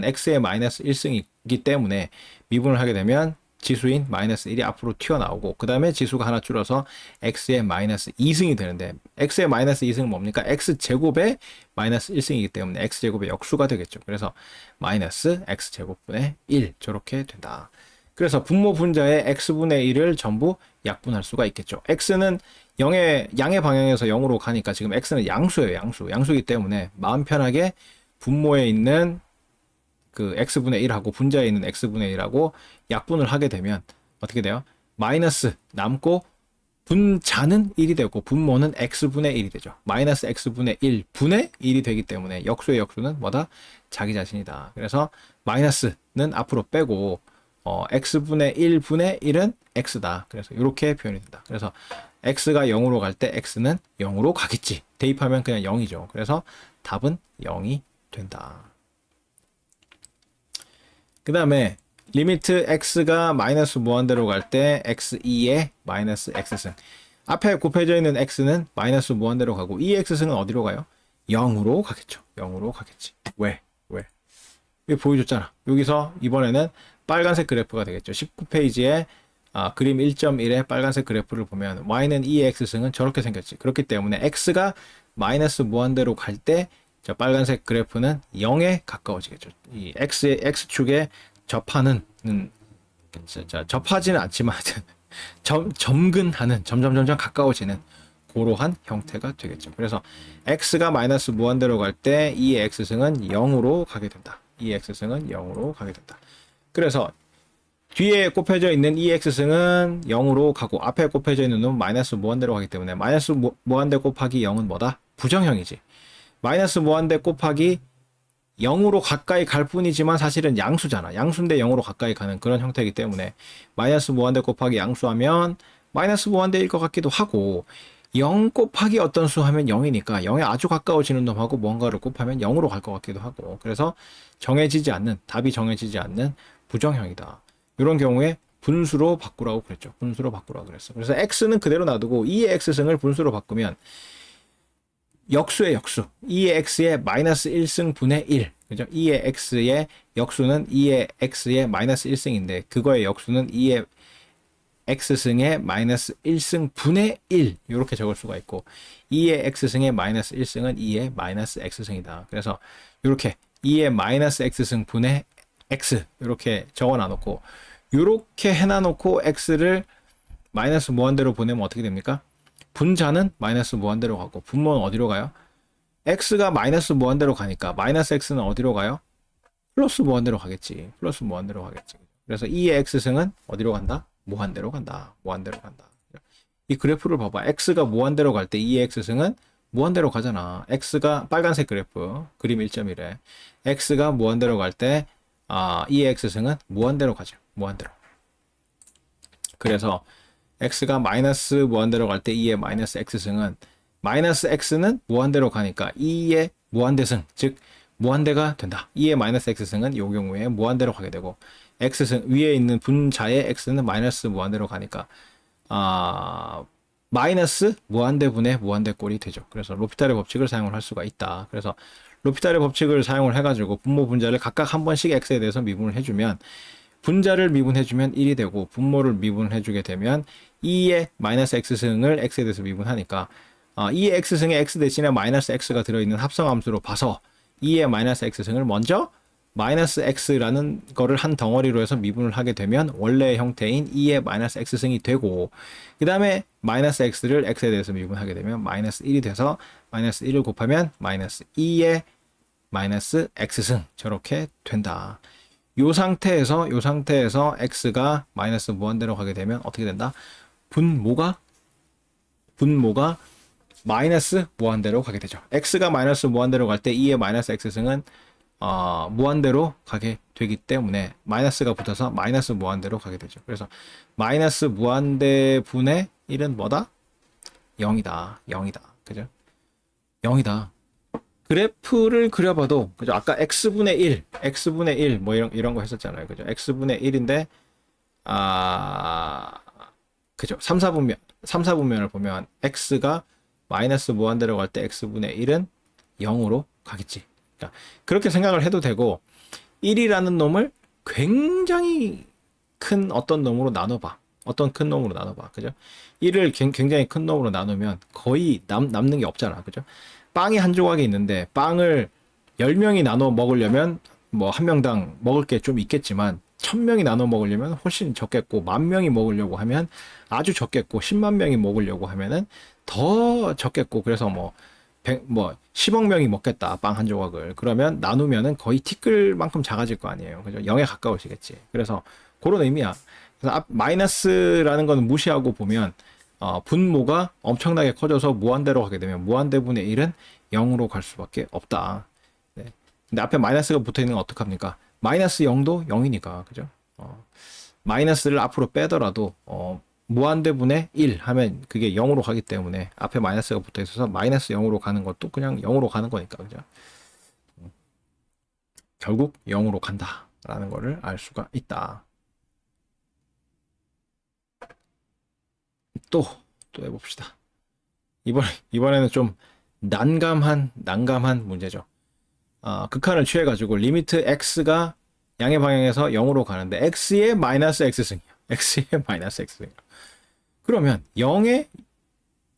x의 마이너스 1승이기 때문에 미분을 하게 되면 지수인 마이너스 1이 앞으로 튀어나오고, 그 다음에 지수가 하나 줄어서 x의 마이너스 2승이 되는데, x의 마이너스 2승은 뭡니까? x제곱의 마이너스 1승이기 때문에 x제곱의 역수가 되겠죠. 그래서 마이너스 x제곱분의 1 저렇게 된다. 그래서 분모 분자의 x분의 1을 전부 약분할 수가 있겠죠. x는 양의 방향에서 0으로 가니까 지금 x는 양수예요. 양수이기 때문에 마음 편하게 분모에 있는 x분의 1하고 분자에 있는 x분의 1하고 약분을 하게 되면 어떻게 돼요? 마이너스 남고 분자는 1이 되고 분모는 x분의 1이 되죠. 마이너스 x분의 1 분의 1이 되기 때문에 역수의 역수는 뭐다? 자기 자신이다. 그래서 마이너스는 앞으로 빼고 x분의 1 분의 1은 x다. 그래서 이렇게 표현이 된다. 그래서 x가 0으로 갈 때 x는 0으로 가겠지. 대입하면 그냥 0이죠. 그래서 답은 0이 된다. 그 다음에 리미트 x가 마이너스 무한대로 갈 때 x2의 마이너스 x승. 앞에 곱해져 있는 x는 마이너스 무한대로 가고 이 x승은 어디로 가요? 0으로 가겠죠. 0으로 가겠지. 왜? 이거 보여줬잖아. 여기서 이번에는 빨간색 그래프가 되겠죠. 19페이지에 그림 1.1의 빨간색 그래프를 보면 y는 2의 x승은 저렇게 생겼지. 그렇기 때문에 x가 마이너스 무한대로 갈 때 저 빨간색 그래프는 0에 가까워지겠죠. 이 x축에 접하는 접하지는 않지만 점근하는 점점 가까워지는 그러한 형태가 되겠죠. 그래서 x가 마이너스 무한대로 갈 때 이 x승은 0으로 가게 된다. 이 x승은 0으로 가게 된다. 그래서 뒤에 곱해져 있는 이 x승은 0으로 가고 앞에 곱해져 있는 놈은 마이너스 무한대로 가기 때문에 마이너스 무한대 곱하기 0은 뭐다? 부정형이지. 마이너스 무한대 곱하기 0으로 가까이 갈 뿐이지만 사실은 양수잖아. 양수인데 0으로 가까이 가는 그런 형태이기 때문에 마이너스 무한대 곱하기 양수하면 마이너스 무한대일 것 같기도 하고, 0 곱하기 어떤 수 하면 0이니까 0에 아주 가까워지는 놈하고 뭔가를 곱하면 0으로 갈 것 같기도 하고, 그래서 답이 정해지지 않는 부정형이다. 이런 경우에 분수로 바꾸라고 그랬죠. 분수로 바꾸라고 그랬어. 그래서 x는 그대로 놔두고 2의 x승을 분수로 바꾸면 역수의 역수, 2의 x의 마이너스 1승 분의 1. 그죠? 2의 x의 역수는 2의 x의 마이너스 1승인데, 그거의 역수는 2의 x승의 마이너스 1승 분의 1. 이렇게 적을 수가 있고, 2의 x승의 마이너스 1승은 2의 마이너스 x승이다. 그래서 이렇게 2의 마이너스 x승 분의 x 이렇게 적어 놔놓고, 이렇게 해놔놓고 x를 마이너스 무한대로 보내면 어떻게 됩니까? 분자는 마이너스 무한대로 가고 분모는 어디로 가요? x가 마이너스 무한대로 가니까 마이너스 x는 어디로 가요? 플러스 무한대로 가겠지. 플러스 무한대로 가겠지. 그래서 2의 x승은 어디로 간다? 무한대로 간다. 무한대로 간다. 이 그래프를 봐봐. x가 무한대로 갈 때 2의 x승은 무한대로 가잖아. x가 빨간색 그래프 그림 1.1에 x가 무한대로 갈 때 2의 x승은 무한대로 가죠. 무한대로. 그래서 x가 마이너스 무한대로 갈 때 2의 마이너스 x승은 마이너스 x는 무한대로 가니까 2의 무한대승, 즉 무한대가 된다. 2의 마이너스 x승은 이 경우에 무한대로 가게 되고 x승 위에 있는 분자의 x는 마이너스 무한대로 가니까 마이너스 무한대분의 무한대꼴이 되죠. 그래서 로피탈의 법칙을 사용을 할 수가 있다. 그래서 로피탈의 법칙을 사용을 해가지고 분모 분자를 각각 한 번씩 x에 대해서 미분을 해주면 분자를 미분해주면 1이 되고 분모를 미분해주게 되면 2의 마이너스 x승을 x에 대해서 미분하니까 2의 x승에 x 대신에 마이너스 x가 들어있는 합성함수로 봐서 2의 마이너스 x승을 먼저 마이너스 x라는 거를 한 덩어리로 해서 미분을 하게 되면 원래의 형태인 2의 마이너스 x승이 되고 그 다음에 마이너스 x를 x에 대해서 미분하게 되면 마이너스 1이 돼서 마이너스 1을 곱하면 마이너스 2의 마이너스 x승 저렇게 된다. 요 상태에서 x가 마이너스 무한대로 가게 되면 어떻게 된다? 분모가 마이너스 무한대로 가게 되죠. x가 마이너스 무한대로 갈 때 2의 마이너스 x승은 무한대로 가게 되기 때문에 마이너스가 붙어서 마이너스 무한대로 가게 되죠. 그래서 마이너스 무한대 분의 1은 뭐다? 0이다. 그죠? 0이다. 그래프를 그려봐도 그죠? 아까 x분의 1 뭐 이런 거 했었잖아요. 그죠? x분의 1인데 그죠? 3, 4분면을 보면 x가 마이너스 무한대로 갈 때 x분의 1은 0으로 가겠지. 그러니까 그렇게 생각을 해도 되고 1이라는 놈을 굉장히 큰 어떤 놈으로 나눠봐. 어떤 큰 놈으로 나눠봐. 그죠? 1을 굉장히 큰 놈으로 나누면 거의 남는 게 없잖아. 그죠? 빵이 한 조각이 있는데 빵을 10명이 나눠 먹으려면 뭐 한 명당 먹을 게 좀 있겠지만 1000명이 나눠 먹으려면 훨씬 적겠고 10,000명이 먹으려고 하면 아주 적겠고 10만 명이 먹으려고 하면은 더 적겠고 그래서 뭐 10억 명이 먹겠다 빵 한 조각을 그러면 나누면은 거의 티끌만큼 작아질 거 아니에요. 그죠? 0에 가까우시겠지. 그래서 그런 의미야. 그래서 마이너스라는 거는 무시하고 보면 분모가 엄청나게 커져서 무한대로 가게 되면 무한대분의 1은 0으로 갈 수밖에 없다. 네. 근데 앞에 마이너스가 붙어 있는 건 어떡합니까? 마이너스 0도 0이니까 그죠? 마이너스를 앞으로 빼더라도 무한대분의 1 하면 그게 0으로 가기 때문에 앞에 마이너스가 붙어 있어서 마이너스 0으로 가는 것도 그냥 0으로 가는 거니까 그죠? 결국 0으로 간다라는 거를 알 수가 있다. 또 해봅시다. 이번에는 좀 난감한 문제죠. 극한을 취해가지고 리미트 x가 양의 방향에서 0으로 가는데 x의 마이너스 x승이야. x의 마이너스 x승. 그러면 0의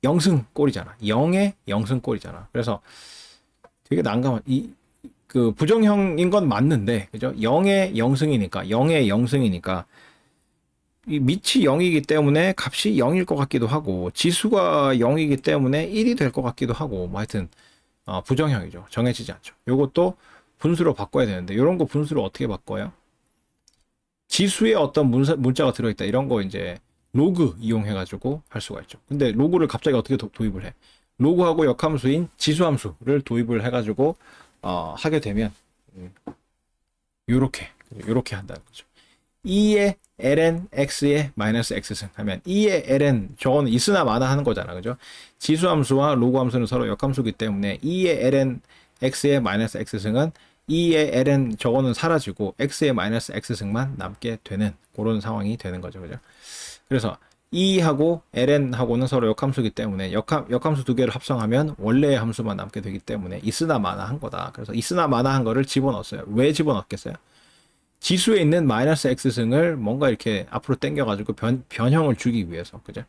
0승 꼴이잖아. 0의 0승 꼴이잖아. 그래서 되게 난감한 그 부정형인 건 맞는데 그죠? 0의 0승이니까 이 밑이 0이기 때문에 값이 0일 것 같기도 하고 지수가 0이기 때문에 1이 될 것 같기도 하고 뭐 하여튼 부정형이죠. 정해지지 않죠. 요것도 분수로 바꿔야 되는데 이런 거 분수로 어떻게 바꿔요? 지수에 어떤 문자가 들어있다 이런 거 이제 로그 이용해 가지고 할 수가 있죠. 근데 로그를 갑자기 어떻게 도입을 해? 로그하고 역함수인 지수함수를 도입을 해 가지고 하게 되면 요렇게 한다는 거죠. 2의 ln x의 마이너스 x승 하면 2의 ln 저거는 있으나 마나 하는 거잖아. 그죠? 지수함수와 로그함수는 서로 역함수기 때문에 2의 ln x의 마이너스 x승은 2의 ln 저거는 사라지고 x의 마이너스 x승만 남게 되는 그런 상황이 되는 거죠. 그죠? 그래서 2하고 ln하고는 서로 역함수기 때문에 역함수 두 개를 합성하면 원래의 함수만 남게 되기 때문에 있으나 마나 한 거다. 그래서 있으나 마나 한 거를 집어넣었어요. 왜 집어넣겠어요? 지수에 있는 마이너스 x승을 뭔가 이렇게 앞으로 당겨가지고 변형을 주기 위해서, 그죠?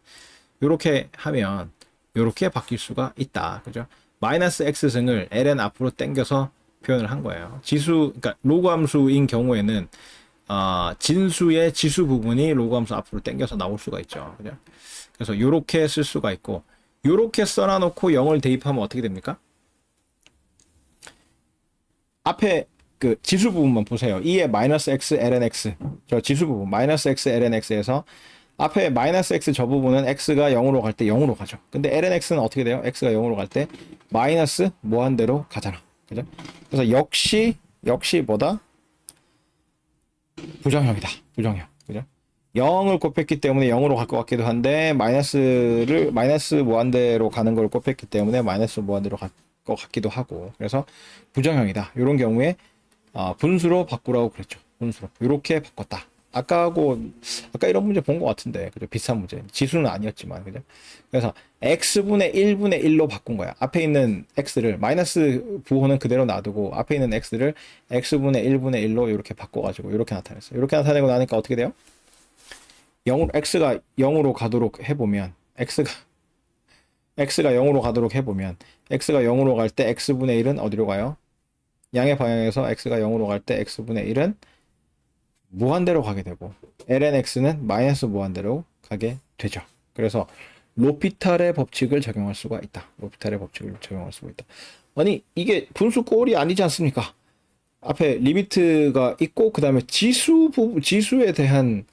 요렇게 하면, 요렇게 바뀔 수가 있다. 그죠? 마이너스 x승을 ln 앞으로 당겨서 표현을 한 거예요. 그러니까 로그 함수인 경우에는, 진수의 지수 부분이 로그 함수 앞으로 당겨서 나올 수가 있죠. 그죠? 그래서 요렇게 쓸 수가 있고, 요렇게 써놔놓고 0을 대입하면 어떻게 됩니까? 앞에 그 지수 부분만 보세요. 2의 마이너스 x ln x 저 지수 부분 마이너스 x ln x에서 앞에 마이너스 x 저 부분은 x가 0으로 갈 때 0으로 가죠. 근데 ln x는 어떻게 돼요? x가 0으로 갈 때 마이너스 무한대로 가잖아. 그죠? 그래서 역시 뭐다? 부정형이다. 부정형. 그죠? 0을 곱했기 때문에 0으로 갈 것 같기도 한데 마이너스 무한대로 가는 걸 곱했기 때문에 마이너스 무한대로 갈 것 같기도 하고 그래서 부정형이다. 이런 경우에 분수로 바꾸라고 그랬죠. 분수로 이렇게 바꿨다. 아까 이런 문제 본 것 같은데 그죠? 비슷한 문제 지수는 아니었지만 그죠? 그래서 x분의 1분의 1로 바꾼 거야. 앞에 있는 x를 마이너스 부호는 그대로 놔두고 앞에 있는 x를 x분의 1분의 1로 이렇게 바꿔가지고 이렇게 나타냈어요. 이렇게 나타내고 나니까 어떻게 돼요? x가 0으로 가도록 해보면 x가 0으로 가도록 해보면 x가 0으로 갈 때 x분의 1은 어디로 가요? 양의 방향에서 x가 0으로 갈 때 x분의 1은 무한대로 가게 되고 ln x는 마이너스 무한대로 가게 되죠. 그래서 로피탈의 법칙을 적용할 수가 있다. 로피탈의 법칙을 적용할 수가 있다. 아니 이게 분수 꼴이 아니지 않습니까? 앞에 리미트가 있고 그 다음에 지수에 대한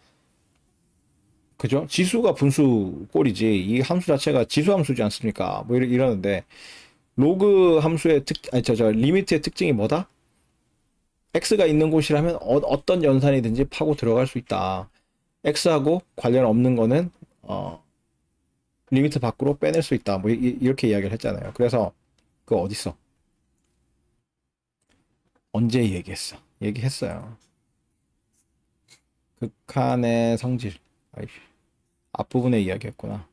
그죠? 지수가 분수 꼴이지 이 함수 자체가 지수 함수지 않습니까? 뭐 이러는데 로그 함수의 리미트의 특징이 뭐다? x가 있는 곳이라면 어떤 연산이든지 파고 들어갈 수 있다. x하고 관련 없는 거는 리미트 밖으로 빼낼 수 있다. 뭐 이렇게 이야기를 했잖아요. 그래서 그거 어딨어? 언제 얘기했어? 얘기했어요. 극한의 성질. 아이씨. 앞부분에 이야기했구나.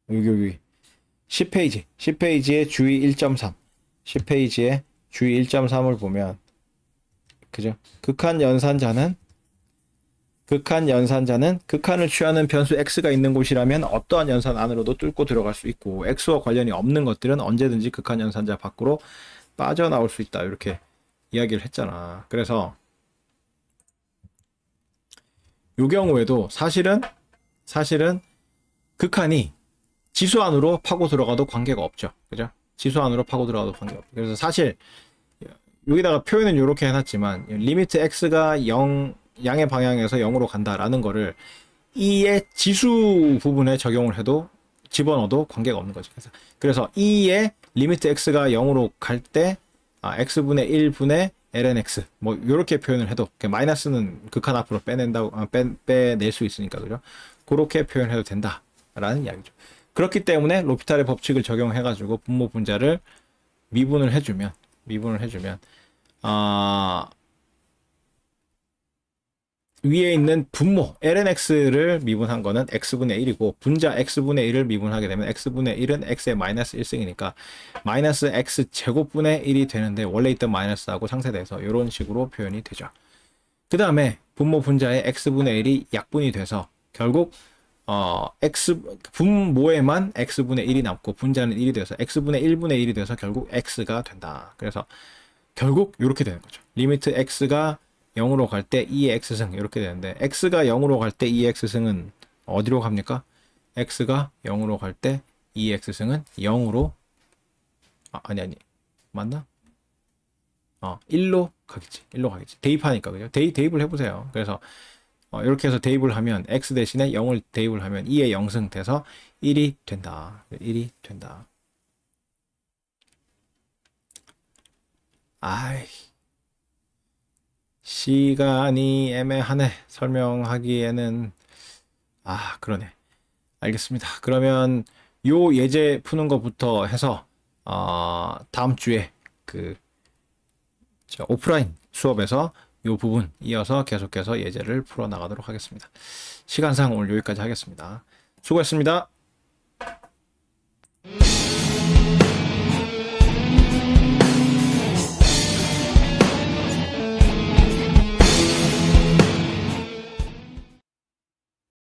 여기 10페이지에 주의 1.3 10페이지에 주의 1.3을 보면 그죠? 극한 연산자는 극한을 취하는 변수 x가 있는 곳이라면 어떠한 연산 안으로도 뚫고 들어갈 수 있고 x와 관련이 없는 것들은 언제든지 극한 연산자 밖으로 빠져나올 수 있다. 이렇게 이야기를 했잖아. 그래서 이 경우에도 사실은 극한이 지수 안으로 파고 들어가도 관계가 없죠. 그죠? 지수 안으로 파고 들어가도 관계가 없죠. 그래서 사실 여기다가 표현은 이렇게 해놨지만 리미트 x가 0 양의 방향에서 0으로 간다라는 거를 E의 지수 부분에 적용을 해도 집어넣어도 관계가 없는 거지. 그래서 E의 리미트 x가 0으로 갈 때 x분의 1분의 ln x 뭐 이렇게 표현을 해도 마이너스는 극한 앞으로 빼낼 수 있으니까 그죠? 그렇게 표현해도 된다라는 이야기죠. 그렇기 때문에 로피탈의 법칙을 적용해가지고 분모 분자를 미분을 해주면 위에 있는 분모 ln x를 미분한 거는 x분의 1이고 분자 x분의 1을 미분하게 되면 x분의 1은 x의 마이너스 1승이니까 마이너스 x 제곱분의 1이 되는데 원래 있던 마이너스하고 상쇄돼서 이런 식으로 표현이 되죠. 그 다음에 분모 분자의 x분의 1이 약분이 돼서 결국 분모에만 x분의 1이 남고 분자는 1이 돼서 x분의 1분의 1이 돼서 결국 x가 된다. 그래서 결국 이렇게 되는 거죠. 리미트 x가 0으로 갈 때 2의 x승 이렇게 되는데 x가 0으로 갈 때 2의 x승은 어디로 갑니까? x가 0으로 갈 때 2의 x승은 0으로 아니 맞나? 1로 가겠지. 대입하니까 그죠? 대입을 해보세요. 그래서 이렇게 해서 대입을 하면 x 대신에 0을 대입을 하면 2의 0승 돼서 1이 된다. 1이 된다. 아이 시간이 애매하네. 설명하기에는 그러네. 알겠습니다. 그러면 요 예제 푸는 것부터 해서 다음 주에 오프라인 수업에서 요 부분 이어서 계속해서 예제를 풀어 나가도록 하겠습니다. 시간상 오늘 여기까지 하겠습니다. 수고했습니다.